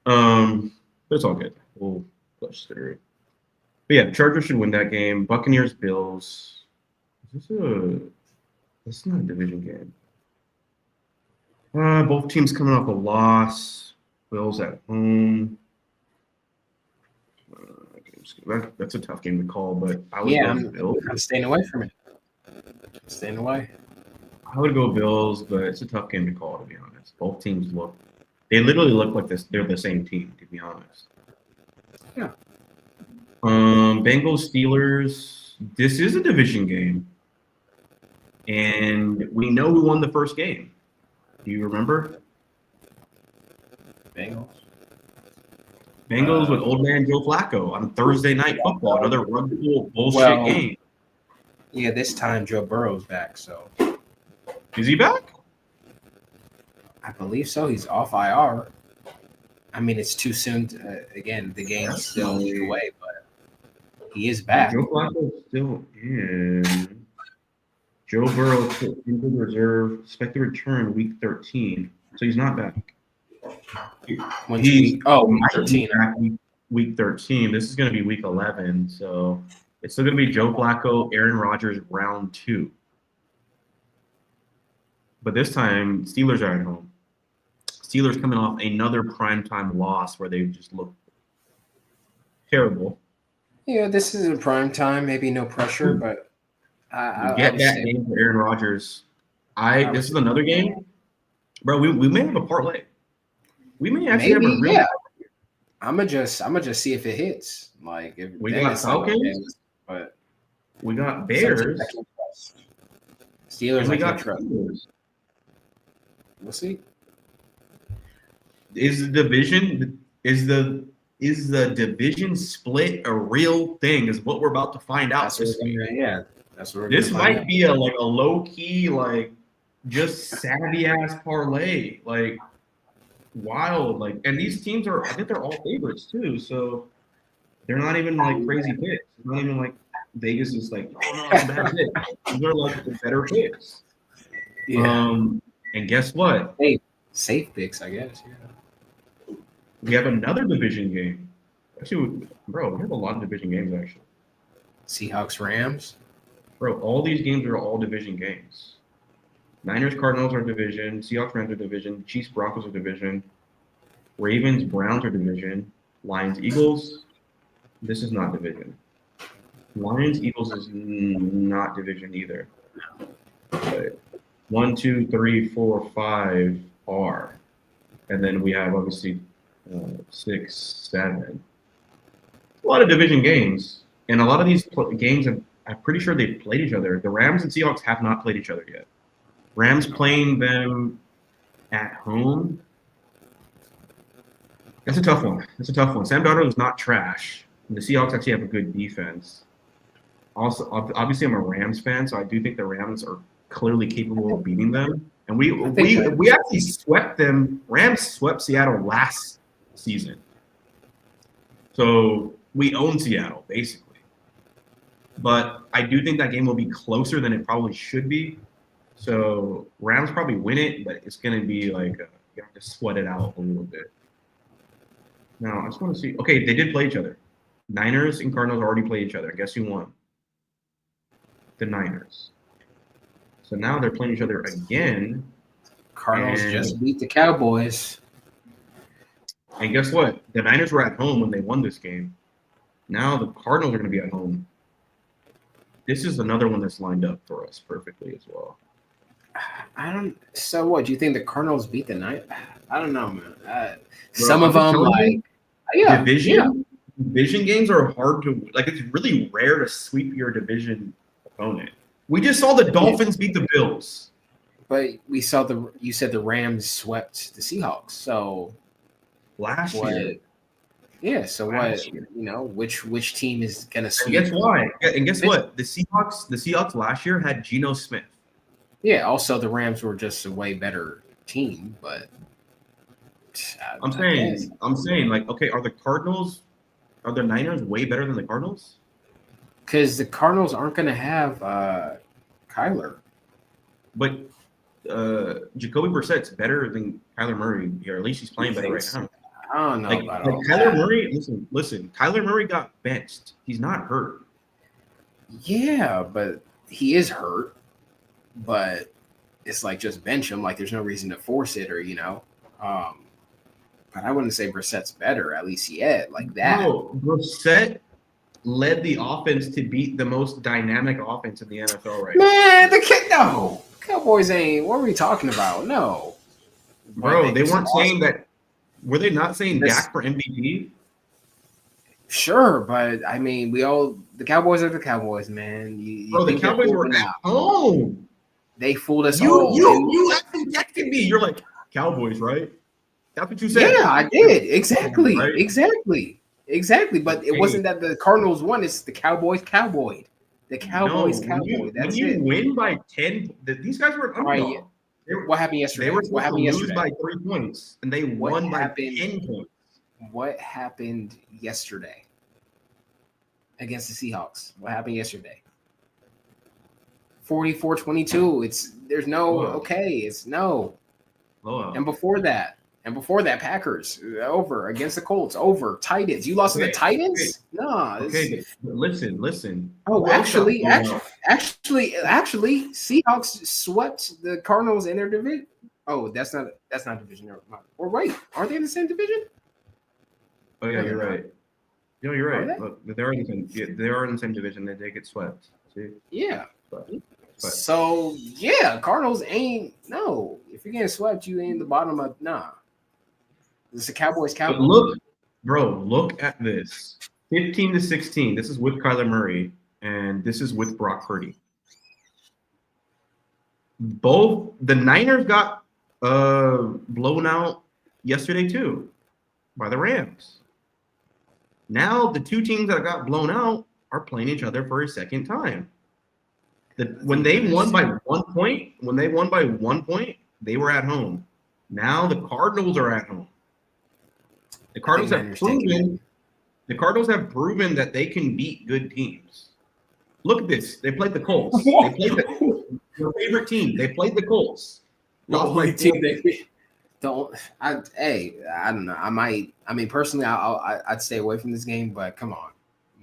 But it's all good. We'll push through. But yeah, Chargers should win that game. Buccaneers, Bills. This is not a division game. Both teams coming off a loss. Bills at home. That's a tough game to call, but I would go Bills. I'm staying away from it. Staying away. I would go Bills, but it's a tough game to call, to be honest. Both teams they literally look like this. They're the same team, to be honest. Yeah. Bengals, Steelers. This is a division game, and we know who won the first game. Do you remember? Bengals with old man Joe Flacco on Thursday Night Football. Another rug pool bullshit game. Yeah, this time Joe Burrow's back. So is he back? I believe so. He's off IR. I mean, it's too soon. Again, the game's still a week away, but he is back. Joe Flacco's still in. Joe Burrow into the reserve. Expected return week 13. So he's not back. Week 13. Week 13. This is going to be week 11. So it's still going to be Joe Flacco, Aaron Rodgers, round 2. But this time, Steelers are at home. Steelers coming off another primetime loss where they just look terrible. Yeah, this is a prime time. Maybe no pressure, but I get that game for Aaron Rodgers. This is another game, bro. We may have a parlay. We may actually have a real. Yeah. I'm gonna just see if it hits. Like if we got Falcons, but we got Bears. Steelers. We got Steelers. We'll see. Is the division split a real thing? Is what we're about to find out this week. Yeah, that's what this might be a low key, like just savvy ass parlay, like wild, like. And these teams I think they're all favorites too, so they're not even like crazy picks. It's not even like Vegas is like, oh no, it's a bad pick. These are like the better picks. Yeah. And guess what? Hey, safe picks, I guess. Yeah. We have another division game. Actually, bro, we have a lot of division games, actually. Seahawks, Rams. Bro, all these games are all division games. Niners, Cardinals are division. Seahawks, Rams are division. Chiefs, Broncos are division. Ravens, Browns are division. Lions, Eagles. This is not division. Lions, Eagles is not division either. Okay. 1, 2, 3, 4, 5 are. And then we have, obviously, 6, 7. A lot of division games, and a lot of these games, I'm pretty sure they've played each other. The Rams and Seahawks have not played each other yet. Rams playing them at home. That's a tough one. That's a tough one. Sam Darnold is not trash. And the Seahawks actually have a good defense. Also, obviously, I'm a Rams fan, so I do think the Rams are clearly capable of beating them. And we I think we that we actually swept them. Rams swept Seattle last season, so we own Seattle basically. But I do think that game will be closer than it probably should be. So Rams probably win it, but it's going to be like you have to sweat it out a little bit. Now I just want to see. Okay, they did play each other. Niners and Cardinals already played each other. Guess who won? The Niners. So now they're playing each other again. Cardinals And- just beat the Cowboys. And guess what? The Niners were at home when they won this game. Now the Cardinals are going to be at home. This is another one that's lined up for us perfectly as well. I don't. So what? Do you think the Cardinals beat the Niners? I don't know, man. Bro, Some I'm of just them, telling like, you, yeah, division games are hard to like. It's really rare to sweep your division opponent. We just saw the Dolphins beat the Bills. but we saw you said the Rams swept the Seahawks. So Last what? year. Yeah. So Last what? year. You know, which team is gonna And sweep? guess why? And guess what? The Seahawks last year had Geno Smith. Yeah. Also, the Rams were just a way better team, but I'm saying, like, okay, are the Niners way better than the Cardinals? because the Cardinals aren't gonna have Kyler. But Jacoby Brissett's better than Kyler Murray, or at least he's playing better right Thanks. now. I don't know Like about all Kyler that. Murray, listen. Kyler Murray got benched. He's not hurt. Yeah, but he is hurt. But it's like just bench him. Like there's no reason to force it, or But I wouldn't say Brissett's better, at least yet, like that. No, Brissett led the offense to beat the most dynamic offense in the NFL right now. Man, no Cowboys ain't. What are we talking about? No, Bro, they weren't awesome. saying that. Were they not saying This- Dak for MVP? Sure, but I mean, the Cowboys are the Cowboys, man. You Bro, the think they're Cowboys were fooling at out. home. They fooled us all. You actually texted me. You're like, Cowboys, right? That's what you said. Yeah, I did. Exactly. Right? Exactly. But it wasn't that the Cardinals won. It's the Cowboys cowboyed. The Cowboys No, cowboy. That's when you it. win by 10, these guys were an All right, underdog. What happened yesterday? They were What supposed to happened lose yesterday? by 3 points, and they What won by happened? 10 points. What happened yesterday against the Seahawks? What happened yesterday? 44-22. There's no Wow. okay. It's no. Blowout. And before that, Packers over against the Colts over Titans. You lost to the Okay, Titans? No. Okay, listen. Oh, Who else got blown out? actually, Seahawks swept the Cardinals in their division. Oh, that's not division. Or wait, are they in the same division? Oh yeah, No, you're they're right. No, you're Are right. they? Look, they are in the same. Yeah, they are in the same division. They did get swept. See, Yeah. but So yeah, Cardinals ain't no. If you're getting swept, you ain't the bottom of nah. It's the Cowboys. But look, bro, look at this. 15-16. This is with Kyler Murray, and this is with Brock Purdy. Both the Niners got blown out yesterday too by the Rams. Now the two teams that got blown out are playing each other for a second time. When they won by 1 point, they were at home. Now the Cardinals are at home. The Cardinals have proven that they can beat good teams. Look at this. They played the Colts. They played your favorite team. They played the Colts. The only team they don't. I don't know. I mean, personally, I'd stay away from this game. But come on,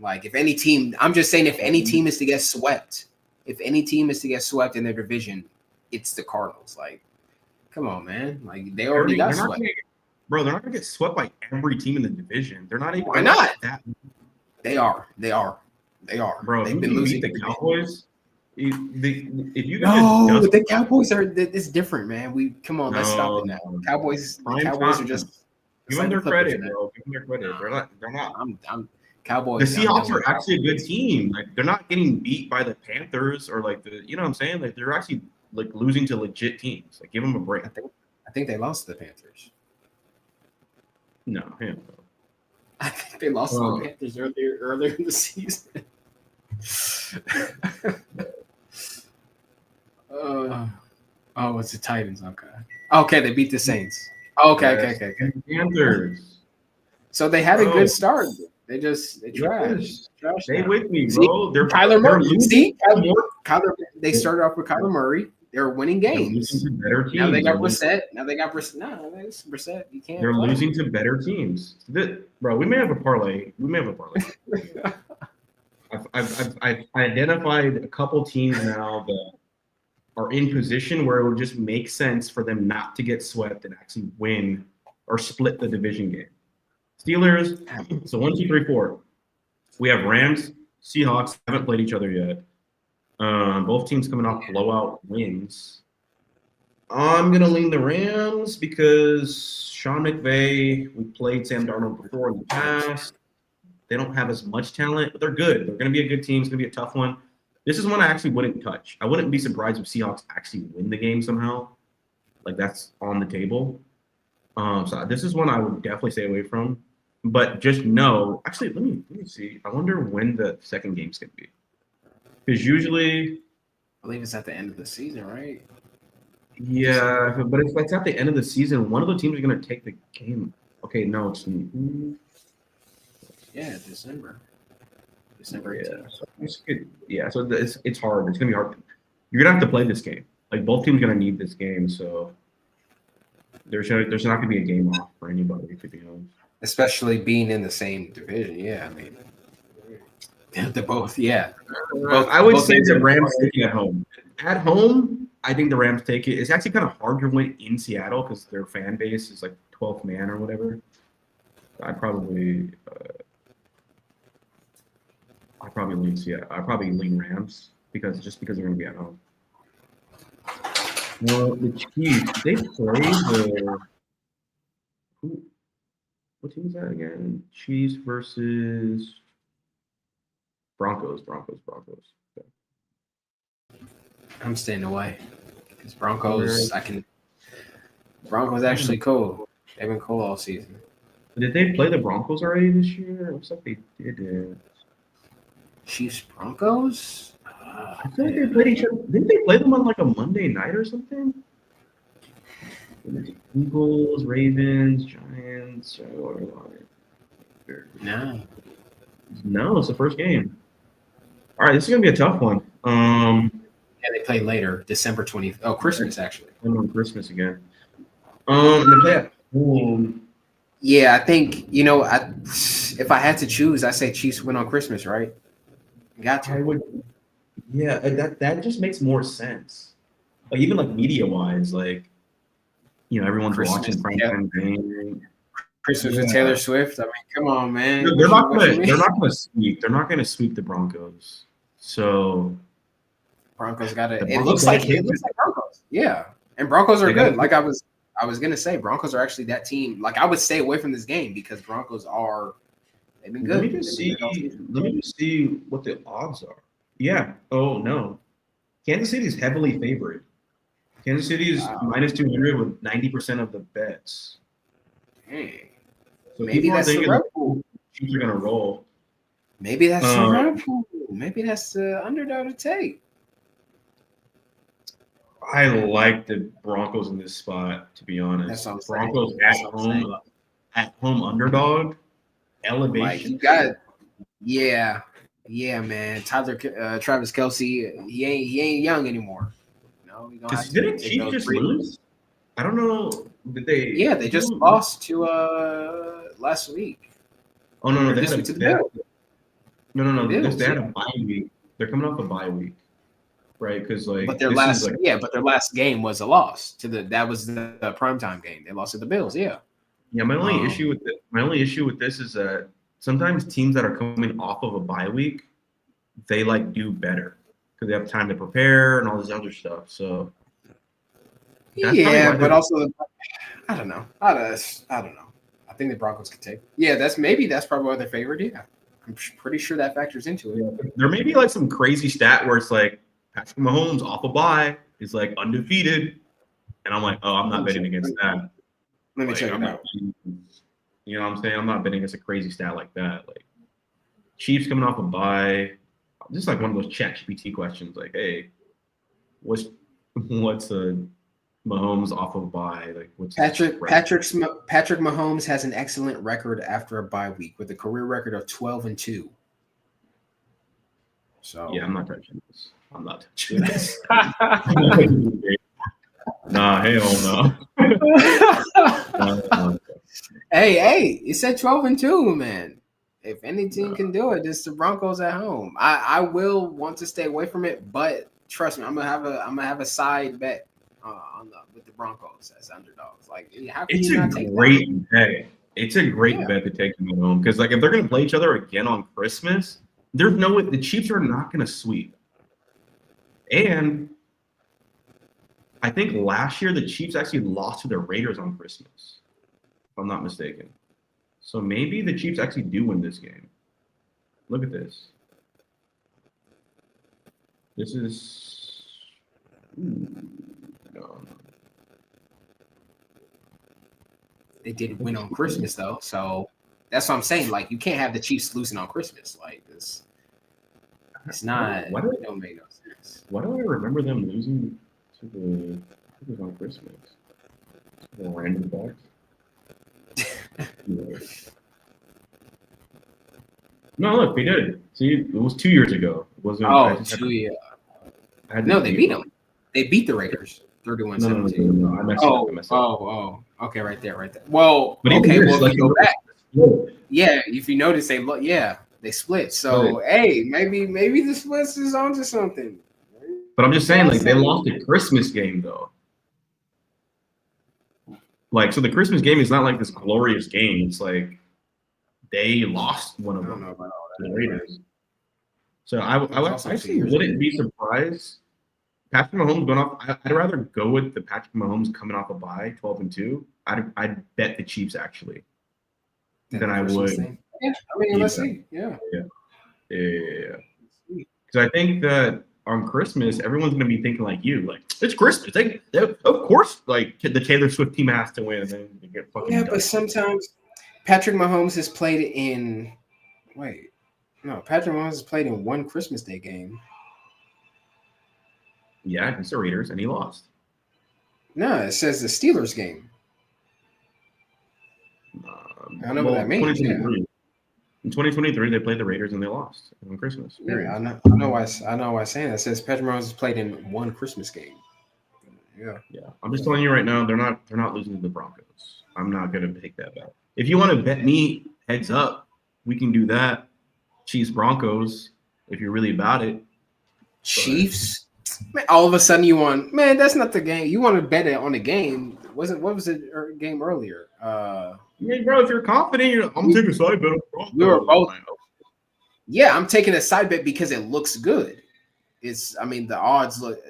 like if any team, I'm just saying, if any team is to get swept, in their division, it's the Cardinals. Like, come on, man. Like they already got swept. Bro, they're not gonna get swept by every team in the division. They're not even. Why not? That. They are. Bro, They've been losing the Cowboys. If you No, guys but the Cowboys are. It's different, man. Let's stop it now. No. Cowboys. The Prime Cowboys time. are just. give them their Clippers, credit, man. bro. Give them their credit. They're not. I'm Cowboys. The Seahawks are actually a good team. Like they're not getting beat by the Panthers or like you know what I'm saying? Like they're actually like losing to legit teams. Like give them a break. I think they lost to the Panthers. No, hell no. I think they lost to Oh. the Panthers earlier in the season. It's the Titans. Okay, they beat the Saints. Yes. Okay. Panthers. So they had a Bro. good start. They trashed. Stay Now. with me, See, bro. Kyler They're Murray. losing See, more. They started off with Kyler Murray. They were winning They're losing games. to better teams. Now they got Brissett. No, it's Brissett. You can't. They're play. losing to better teams. Bro, we may have a parlay. I've identified a couple teams now that are in position where it would just make sense for them not to get swept and actually win or split the division game. Steelers, so 1, 2, 3, 4. We have Rams, Seahawks, haven't played each other yet. Both teams coming off blowout wins. I'm going to lean the Rams because Sean McVay, we played Sam Darnold before in the past. They don't have as much talent, but they're good. They're going to be a good team. It's going to be a tough one. This is one I actually wouldn't touch. I wouldn't be surprised if Seahawks actually win the game somehow. Like, that's on the table. So this is one I would definitely stay away from. But just know, actually, let me see. I wonder when the second game's going to be. Because usually, I believe it's at the end of the season, right? yeah, but if it's at the end of the season, one of the teams is going to take the game. Okay, no, it's yeah, December 18th. So it's good. Yeah, so it's hard. It's going to be hard. You're going to have to play this game. Like, both teams are going to need this game, so there's not going to be a game off for anybody, to be honest. Especially being in the same division. Yeah, I mean, they're both. Yeah, I would say the Rams take it at home. At home, I think the Rams take it. It's actually kind of hard to win in Seattle because their fan base is like 12th man or whatever. I'd probably lean Seattle. I'd probably lean Rams because they're going to be at home. Well, the Chiefs, they play the what team is that again? Chiefs versus Broncos. Okay. I'm staying away because Broncos. Broncos actually cool. They've been cool all season. Did they play the Broncos already this year? Looks like they did. Chiefs Broncos. I feel like they played each other. Didn't they play them on like a Monday night or something? Eagles, Ravens, Giants. No, it's the first game. All right, this is gonna be a tough one. Yeah, they play later, December 20th. Oh, Christmas actually. On Christmas again. They play at home. Yeah, I think if I had to choose, I say Chiefs win on Christmas, right? Got I you. would. Yeah, that just makes more sense. Like even like media wise, like everyone's Christmas, watching primetime game. Christmas with Taylor Swift. I mean, come on, man. They're not gonna sweep. They're not gonna sweep the Broncos. So Broncos got it. It looks like Broncos. Yeah, and Broncos are good. Like I was gonna say, Broncos are actually that team. Like I would stay away from this game because Broncos they've been good. Let me just see what the odds are. Yeah. Oh no, Kansas City is heavily favored. Kansas City is minus 200 with 90% of the bets. Dang. So maybe that's the Red Bull. Chiefs are gonna roll. Maybe that's the Red Bull. Maybe that's the underdog to take. I like the Broncos in this spot, to be honest. Broncos at home underdog, elevation. Like you got, yeah, man. Travis Kelce, he ain't young anymore. No, didn't Chiefs just lose? I don't know. Did they? Yeah, they just lost to last week. Oh no, they had No. They had a bye week. They're coming off a bye week, right? Because but their last game was a loss that was the primetime game. They lost to the Bills. Yeah. Yeah. My only issue with this is that sometimes teams that are coming off of a bye week, they like do better because they have time to prepare and all this other stuff. So. Yeah, but also, I don't know. I don't know. I think the Broncos could take. Yeah, that's probably why they're favored. Yeah, I'm pretty sure that factors into it. Yeah. There may be like some crazy stat where it's like Patrick Mahomes off a bye is like undefeated, and I'm like, oh, I'm not betting against that. Let me check it out. You know what I'm saying? I'm not betting against a crazy stat like that. Like Chiefs coming off a bye, just like one of those ChatGPT questions. Like, hey, what's a Mahomes off of bye? Like, what's his Patrick Mahomes has an excellent record after a bye week with a career record of 12-2. So yeah, I'm not touching this. I'm not touching this. Nah, hell no. Hey, it said 12-2, man. If any team can do it, it's the Broncos at home. I will want to stay away from it, but trust me, I'm gonna have a side bet with the Broncos as underdogs. Like, how can It's you a not take great that? bet. It's a great bet to take them at home because, like, if they're going to play each other again on Christmas, there's no way the Chiefs are not going to sweep. And I think last year the Chiefs actually lost to the Raiders on Christmas, if I'm not mistaken. So maybe the Chiefs actually do win this game. Look at this. This is. No. They did win on Christmas though, so that's what I'm saying. Like, you can't have the Chiefs losing on Christmas. Like, it's not. Why do It don't make no sense. Why do I remember them losing to the? I think it was on Christmas. The random facts. No, look, they did. See, it was 2 years ago. It wasn't. Oh, 2 years. No, they beat them. They beat the Raiders 31-17. No, I messed up. Okay, right there. Well, but okay, well, like, if you go back, yeah, if you notice, they split. So, hey, maybe the splits is onto something. But I'm just saying, like, they lost a Christmas game though. Like, so the Christmas game is not like this glorious game. It's like they lost one of them to the Raiders. So I actually wouldn't be surprised. Patrick Mahomes going off. I'd rather go with the Patrick Mahomes coming off a bye, 12-2. I'd bet the Chiefs actually than I would. Yeah, I mean, let's see. Yeah. Because I think that on Christmas, everyone's going to be thinking like you, like it's Christmas. They of course, like the Taylor Swift team has to win, and then they get fucking. Yeah, but sometimes Patrick Mahomes has played in. Wait, no, Patrick Mahomes has played in one Christmas Day game. Yeah, against the Raiders, and he lost. No, it says the Steelers game. I don't know what that means. In 2023, they played the Raiders and they lost on Christmas. Period. Yeah, I know why I'm saying that. It says Patrick Mahomes has played in one Christmas game. Yeah. I'm just telling you right now, they're not losing to the Broncos. I'm not gonna take that bet. If you want to bet me heads up, we can do that. Chiefs Broncos, if you're really about it. Chiefs. Man, all of a sudden you want, man, that's not the game. You want to bet it on the game. What was it game earlier? Bro, if you're confident, I'm taking a side bet on Broncos. We were both. Yeah, I'm taking a side bet because it looks good. The odds look,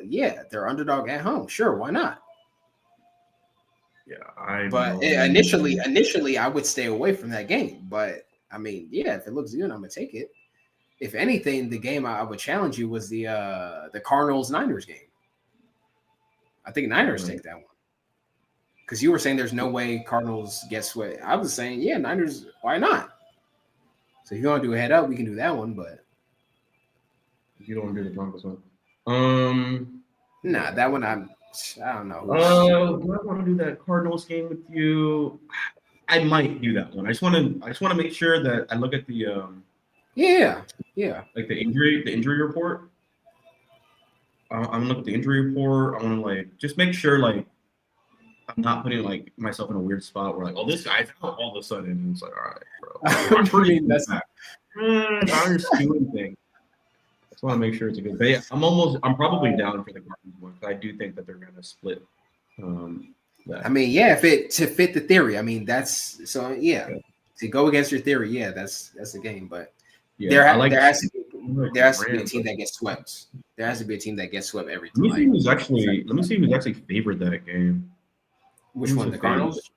they're underdog at home. Sure, why not? Yeah, But initially, I would stay away from that game. But I mean, yeah, if it looks good, I'm gonna take it. If anything, the game I would challenge you was the Cardinals-Niners game. I think Niners take that one. Because you were saying there's no way Cardinals get swept. I was saying, yeah, Niners, why not? So if you want to do a head up, we can do that one, but you don't want to do the Broncos one. Nah, that one I don't know. Do I want to do that Cardinals game with you? I might do that one. I just want to make sure that I look at the like the injury report. I'm gonna look at the injury report. I want to like just make sure like I'm not putting like myself in a weird spot where like, oh, this guy's out all of a sudden. And it's like, all right, bro. That's not your skewing thing. I just want to make sure it's a good. But yeah, I'm probably down for the Cardinals one because I do think that they're gonna split. That. I mean, yeah, to fit the theory. I mean, that's so yeah. To go against your theory, yeah, that's the game. But there has to be a team that gets swept. There has to be a team that gets swept every time. Let me see who's actually favored that game. Which one? The Cardinals?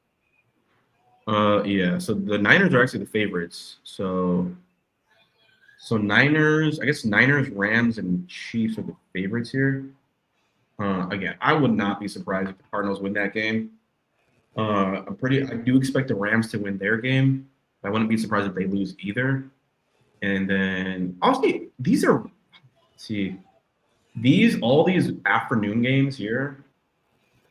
Yeah. So the Niners are actually the favorites. So Niners, I guess Niners, Rams, and Chiefs are the favorites here. Again, I would not be surprised if the Cardinals win that game. I do expect the Rams to win their game. I wouldn't be surprised if they lose either. And then obviously see all these afternoon games here.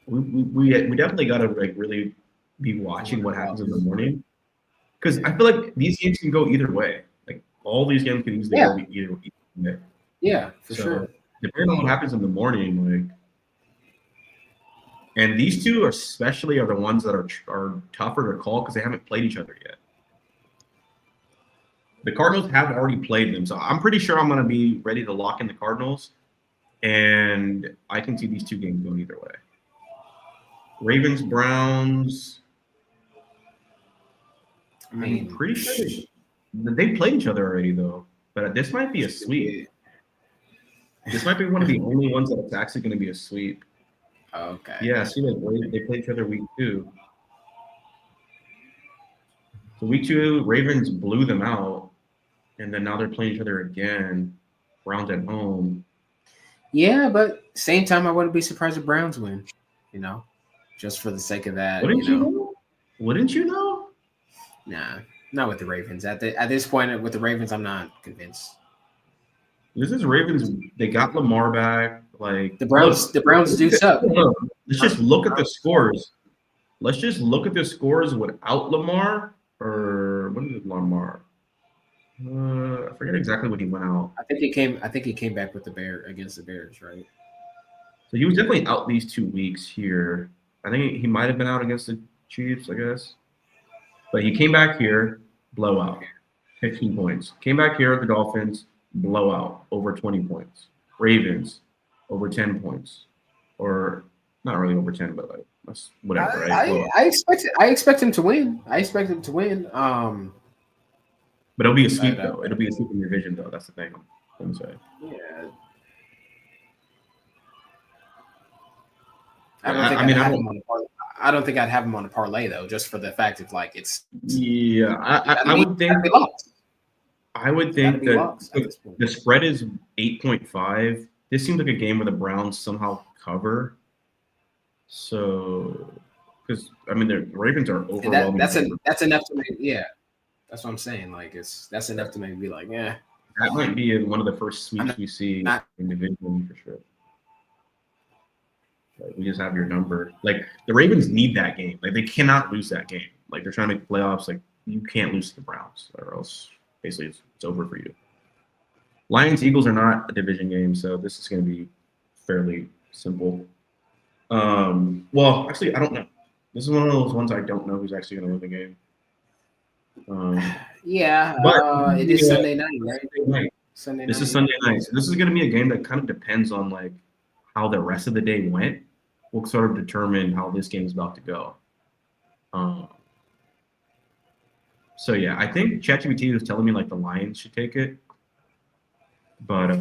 We definitely got to like really be watching what happens in the morning because I feel like these games can go either way. Like all these games can easily go either way. Yeah, for So sure. depending on what happens in the morning, like, and these two especially are the ones that are tougher to call because they haven't played each other yet. The Cardinals have already played them, so I'm pretty sure I'm going to be ready to lock in the Cardinals, and I can see these two games going either way. Ravens, Browns. I mean, I'm pretty sure they played each other already, though. But this might be a sweep. This might be one of the only ones that it's actually going to be a sweep. Okay. Yeah, see, they played each other week 2. So week 2, Ravens blew them out, and then now they're playing each other again. Browns at home. Yeah, but same time, I wouldn't be surprised if Browns win. You know, just for the sake of that. Wouldn't you know? Wouldn't you know? Nah, not with the Ravens. At this point, with the Ravens, I'm not convinced. This is Ravens. They got Lamar back. Like The Browns do suck. Let's just look at the scores. Let's just look at the scores without Lamar, or what is Lamar? I forget exactly what he went out. I think he came back with against the Bears, right? So he was definitely out these 2 weeks here. I think he might have been out against the Chiefs, I guess. But he came back here, blowout, 15 points. Came back here at the Dolphins, blowout, over 20 points. Ravens, over 10 points, or not really over 10, but like that's whatever. Right? I expect him to win. But it'll be a sweep though. It'll be a sweep in your vision though. That's the thing I'm gonna say. Yeah. I don't think I'd have him on a parlay though, just for the fact of like it's. Yeah, I would think. I would think that the spread is 8.5. This seems like a game where the Browns somehow cover. So, because I mean, the Ravens are overwhelming. That's enough to make. Yeah, that's what I'm saying. Like that's enough to make me be like, yeah. That might be one of the first sweeps we see in division for sure. Like, we just have your number. Like the Ravens need that game. Like they cannot lose that game. Like they're trying to make the playoffs. Like you can't lose to the Browns, or else basically it's over for you. Lions Eagles are not a division game, so this is going to be fairly simple. Well, actually, I don't know. This is one of those ones I don't know who's actually going to win the game. But it is Sunday night, right? This is Sunday night. So this is going to be a game that kind of depends on like how the rest of the day went. Will sort of determine how this game is about to go. So yeah, I think ChatGPT was telling me like the Lions should take it, but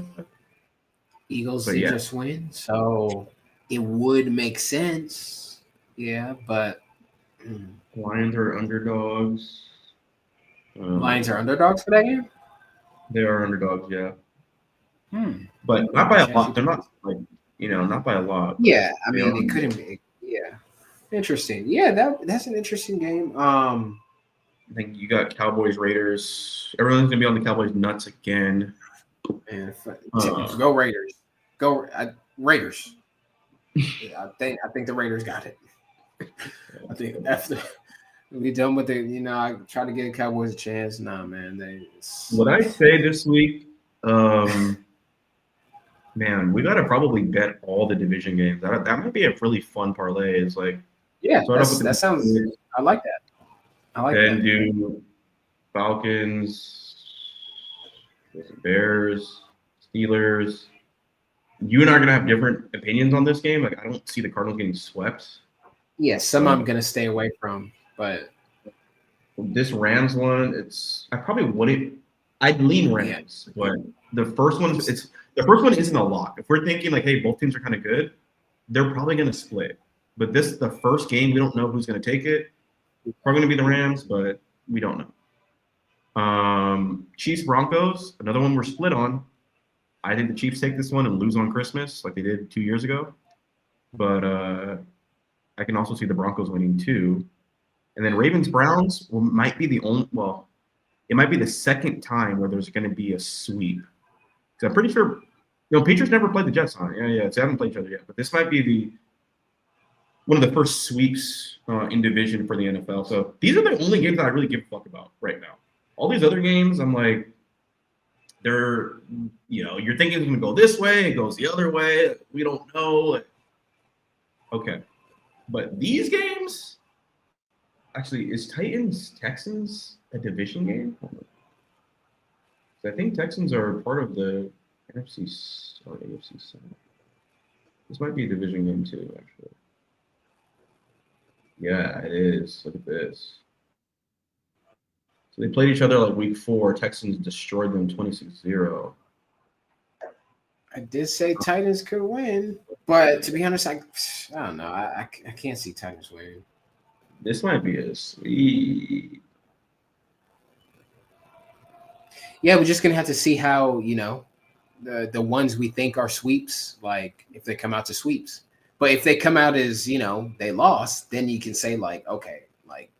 Eagles just win, so it would make sense. Yeah, but Lions are underdogs. Lions are underdogs for that game? They are underdogs, yeah. But not by a lot. They're not like, not by a lot. Yeah, I mean, it couldn't be. Yeah. Interesting. Yeah, that's an interesting game. I think you got Cowboys, Raiders. Everyone's going to be on the Cowboys nuts again. Man, go Raiders. Go Raiders. Yeah, I think the Raiders got it. I think after we done with it, I try to give Cowboys a chance. Nah, man. What I say this week, man, we got to probably bet all the division games. That might be a really fun parlay. It's like, that sounds. I like that. Then do Falcons, Bears, Steelers. You and I are gonna have different opinions on this game. Like, I don't see the Cardinals getting swept. Yeah, some I'm gonna stay away from, but this Rams one, I probably wouldn't. I'd lean Rams, but the first one isn't a lock. If we're thinking like, hey, both teams are kind of good, they're probably gonna split. But the first game, we don't know who's gonna take it. It's probably gonna be the Rams, but we don't know. Chiefs Broncos, another one we're split on. I think the Chiefs take this one and lose on Christmas like they did 2 years ago. But I can also see the Broncos winning too. And then Ravens Browns might be the only. Well, it might be the second time where there's going to be a sweep. Because I'm pretty sure, Patriots never played the Jets, huh? Yeah. So they haven't played each other yet. But this might be the one of the first sweeps in division for the NFL. So these are the only games that I really give a fuck about right now. All these other games, I'm like, they're, you're thinking it's going to go this way, it goes the other way. We don't know. Okay. But these games, actually, is Titans Texans a division game? I think Texans are part of the NFC or AFC South. This might be a division game too, actually. Yeah, it is. Look at this. So they played each other like week 4. Texans destroyed them 26-0. I did say Titans could win, but to be honest, I don't know. I can't see Titans winning. This might be a sweep. Yeah, we're just gonna have to see how the ones we think are sweeps, like if they come out to sweeps. But if they come out as they lost, then you can say like, okay, like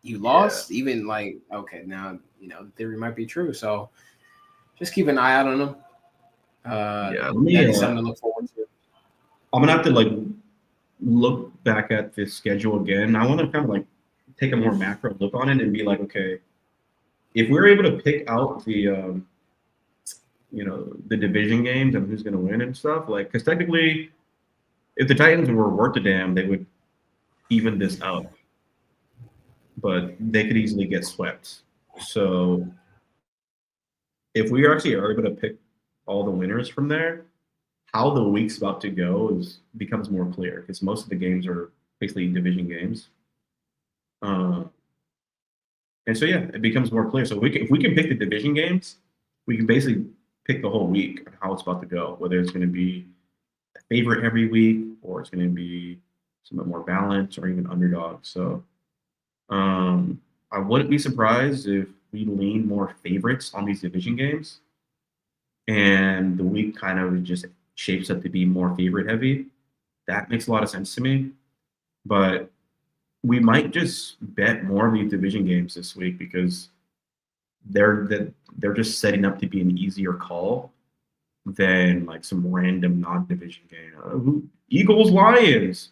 you lost, even like okay, now the theory might be true. So just keep an eye out on them. That is something to look forward to. I'm gonna have to look back at this schedule again. I want to kind of take a more macro look on it and be like, okay, if we're able to pick out the the division games and who's going to win and stuff, because technically, if the Titans were worth a damn, they would even this out, but they could easily get swept. So if we actually are able to pick all the winners from there, how the week's about to go becomes more clear because most of the games are basically division games. And so, yeah, it becomes more clear. So if we can pick the division games, we can basically pick the whole week and how it's about to go, whether it's going to be a favorite every week or it's going to be somewhat more balanced or even underdog. So I wouldn't be surprised if we lean more favorites on these division games and the week kind of just shapes up to be more favorite heavy. That makes a lot of sense to me. But we might just bet more of these division games this week because they're just setting up to be an easier call than some random non-division game. Eagles Lions.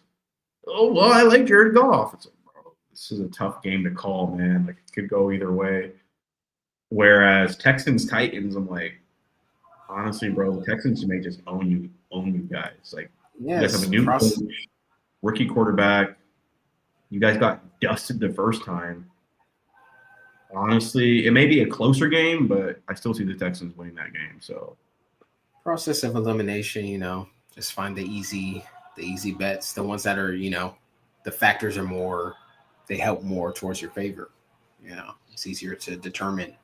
Oh well, I like Jared Goff. It's bro, this is a tough game to call, man. It could go either way. Whereas Texans Titans, I'm like, honestly, bro, the Texans may just own you guys. You guys have a new coach, rookie quarterback. You guys got dusted the first time. Honestly, it may be a closer game, but I still see the Texans winning that game. So, process of elimination, just find the easy bets, the ones that are, the factors are more, they help more towards your favor. It's easier to determine.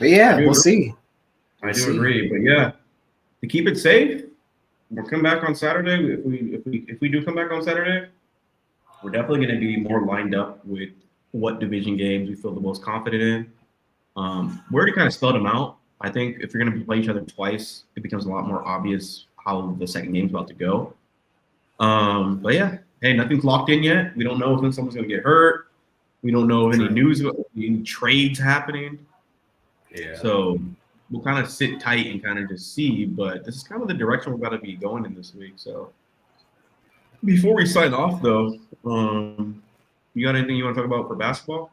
But yeah, we'll see. I do agree, but yeah, to keep it safe, we'll come back on Saturday. If we do come back on Saturday, we're definitely going to be more lined up with what division games we feel the most confident in. We already kind of spelled them out. I think if you're going to play each other twice, it becomes a lot more obvious how the second game's about to go. But yeah, hey, nothing's locked in yet. We don't know if someone's going to get hurt. We don't know any news about any trades happening. Yeah. So we'll kind of sit tight and kind of just see. But this is kind of the direction we're going to be going in this week. So before we sign off, though, you got anything you want to talk about for basketball?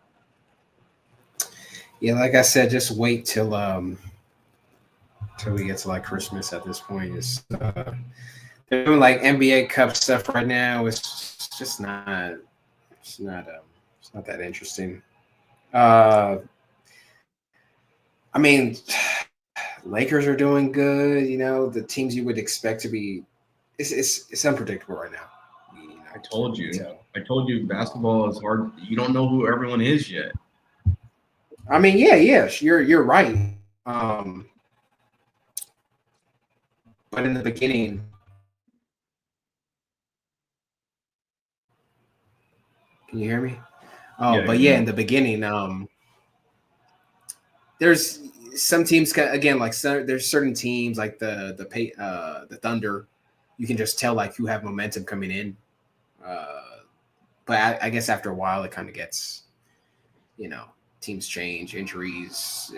Yeah, like I said, just wait till we get to Christmas. At this point, it's they're doing NBA Cup stuff right now. It's just not. It's not that interesting. I mean, Lakers are doing good. The teams you would expect to be. It's unpredictable right now. I told you, basketball is hard. You don't know who everyone is yet. I mean, yes, you're right. But in the beginning, can you hear me? Oh, but in the beginning, there's some teams again, there's certain teams like the Thunder, you can just tell who have momentum coming in. But I guess after a while, it kind of gets, teams change, injuries.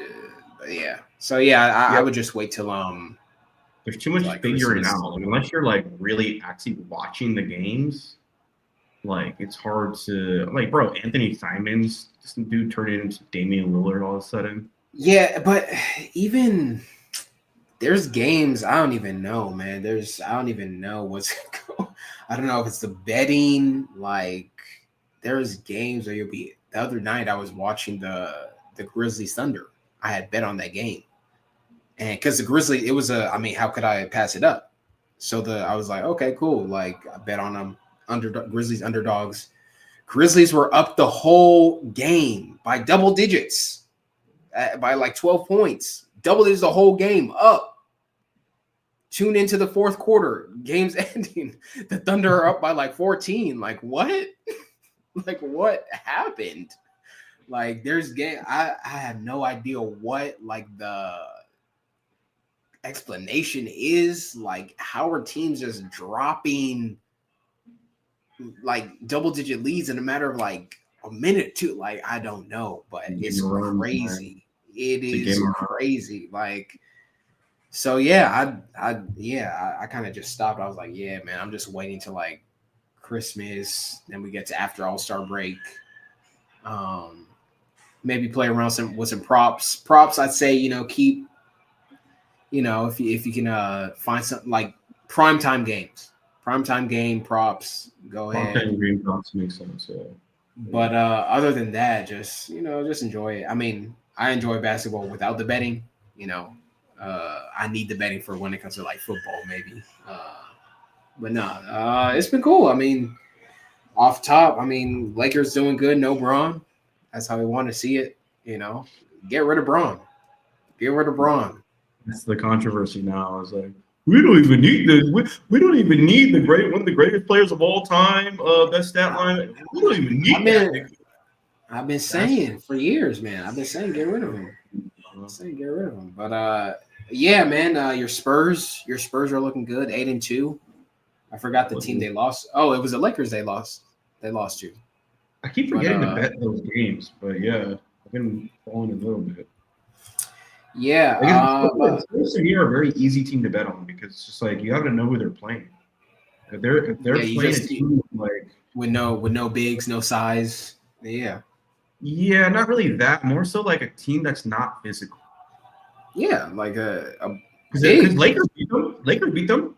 But yeah. So yeah, I Yeah, would just wait till there's too much like figuring Christmas. out. Like, unless you're like really actually watching the games, like it's hard to like, bro. Anthony Simons, this dude turned into Damian Lillard all of a sudden. Yeah, but even there's games I don't even know, man. I don't even know what's going. I don't know if it's the betting. Like there's games where you'll be. The other night I was watching the Grizzlies Thunder. I had bet on that game, and because the Grizzlies, it was a. I mean, how could I pass it up? So I was like, okay, cool. Like I bet on them. Grizzlies underdogs. Grizzlies were up the whole game by double digits, by like 12 points. Double digits the whole game up. Tune into the fourth quarter. Game's ending. The Thunder are up by like 14. Like what? Like what happened? Like there's game. I have no idea what like the explanation is. Like how are teams just dropping like double digit leads in a matter of like a minute too? Like I don't know, but it's crazy. It is crazy. Like so yeah, I kind of just stopped. I was like, yeah, man, I'm just waiting till like Christmas. Then we get to after All-Star break. Maybe play around with some props. Props, I'd say, keep, if you can find something like primetime games. Primetime game props, go ahead. Primetime game props make sense, yeah. But other than that, just just enjoy it. I mean, I enjoy basketball without the betting. I need the betting for when it comes to like football, maybe. But no, it's been cool. I mean, off top, I mean, Lakers doing good. No Braun. That's how we want to see it. Get rid of Braun. Get rid of Braun. That's the controversy now. Is like we don't even need this. We don't even need one of the greatest players of all time. Best stat line. We don't even need that. I've been saying for years, man. I've been saying get rid of him. Get rid of him. But yeah, man. Your Spurs are looking good. 8-2. I forgot the team they lost. Oh, it was the Lakers. They lost. They lost to. I keep forgetting to bet those games, but yeah, I've been following a little bit. Yeah, the Spurs to me are a very easy team to bet on because it's just like you have to know who they're playing. If they're playing a team like with no bigs, no size, yeah, not really that. More so like a team that's not physical. Yeah, like because Lakers beat them.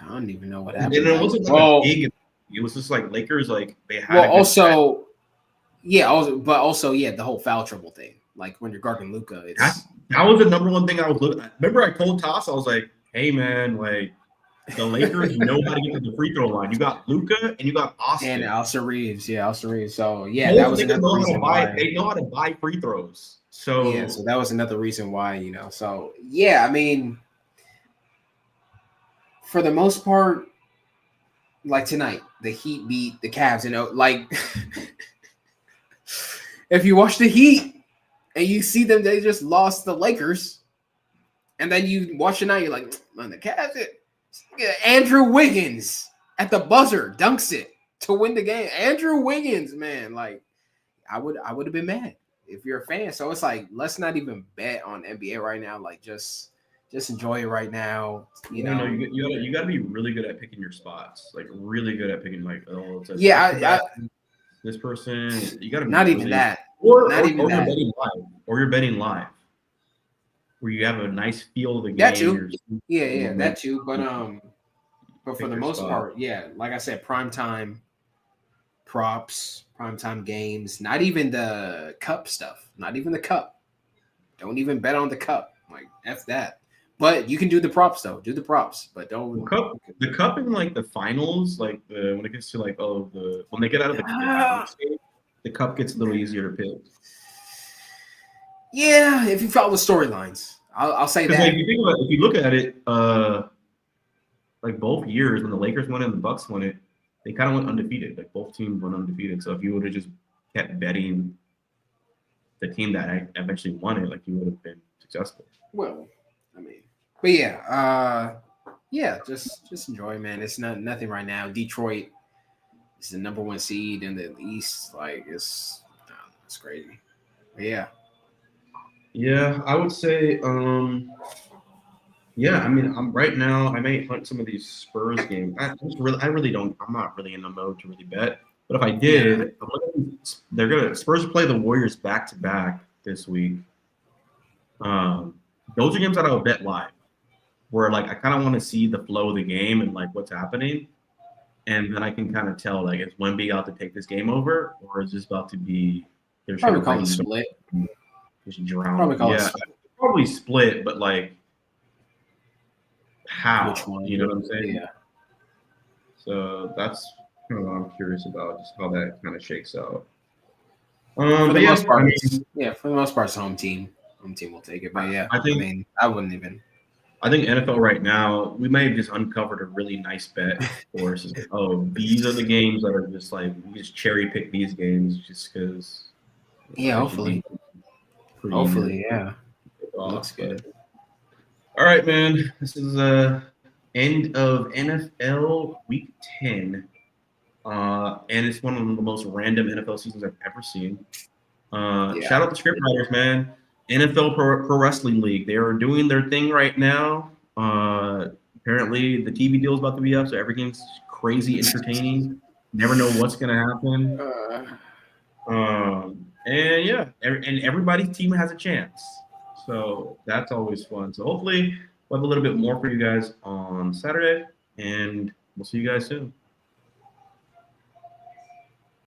I don't even know what happened. And it wasn't like big. It was just like Lakers, like they had. Well, also, yeah, the whole foul trouble thing. Like when you're guarding Luka, that was the number one thing I was looking at. Remember, I told Toss, I was like, "Hey, man, like the Lakers know how to get to the free throw line. You got Luka and you got Austin and Austin Reeves. Yeah, Austin Reeves. So yeah, that was another reason why they know how to buy free throws. So yeah, so that was another reason why So yeah, I mean, for the most part, like tonight, the Heat beat the Cavs. Like if you watch the Heat and you see them, they just lost the Lakers, and then you watch tonight, you're like, man, the Cavs. Andrew Wiggins at the buzzer dunks it to win the game. Andrew Wiggins, man, like I would have been mad if you're a fan. So it's like let's not even bet on NBA right now. Like just enjoy it right now. You got to be really good at picking your spots. Like really good at picking like this person. You got to not even that. Or you're betting live. Where you have a nice feel of the game. That too. Yeah, that too. But for the most part, yeah, like I said, primetime props, primetime games, not even the cup stuff, not even the cup. Don't even bet on the cup. Like F that. But you can do the props though. Do the props, but don't the cup in like the finals, like when it gets to like when they get out of the cup gets a little easier to pick. Yeah, if you follow the storylines, I'll say that. Like, if you look at it, like both years when the Lakers won it and the Bucks won it, they kind of went undefeated. Like both teams went undefeated. So if you would have just kept betting the team that eventually won it, like you would have been successful. Well, I mean, but yeah, Yeah, just enjoy, man. It's nothing right now. Detroit is the number one seed in the East. Like it's crazy. But yeah, Yeah, I would say, yeah, I mean, I'm right now. I may hunt some of these Spurs games. I really don't. I'm not really in the mode to really bet. But if I yeah. did, they're gonna Spurs play the Warriors back to back this week. Those are games that I would bet live, where like I kind of want to see the flow of the game and like what's happening, and then I can kind of tell like is Wemby out to take this game over, or is this about to be they're just Probably gonna call it rain some split. just drown Probably them. call it Yeah, split. probably split, but like Which how? You know one? what I'm saying? Yeah. So that's kind of what I'm curious about, just how that kind of shakes out. For But the most yeah, I part, mean, for the most part, it's home team. Home team will take it. But yeah, I I think mean, I wouldn't even. I think NFL right now, we may have just uncovered a really nice bet for us. It's like, oh, these are the games that are just like we just cherry pick these games just because Yeah, they should be hopefully. pretty easy to Hopefully, yeah. pick Looks off. But good. all right, man, this is end of NFL Week 10, and it's one of the most random NFL seasons I've ever seen. Yeah. Shout out to scriptwriters, man. NFL Pro Wrestling League. They are doing their thing right now. Apparently, the TV deal is about to be up, so everything's crazy entertaining. Never know what's going to happen. Uh, And yeah, and everybody's team has a chance. So that's always fun. So hopefully, we'll have a little bit more for you guys on Saturday, and we'll see you guys soon.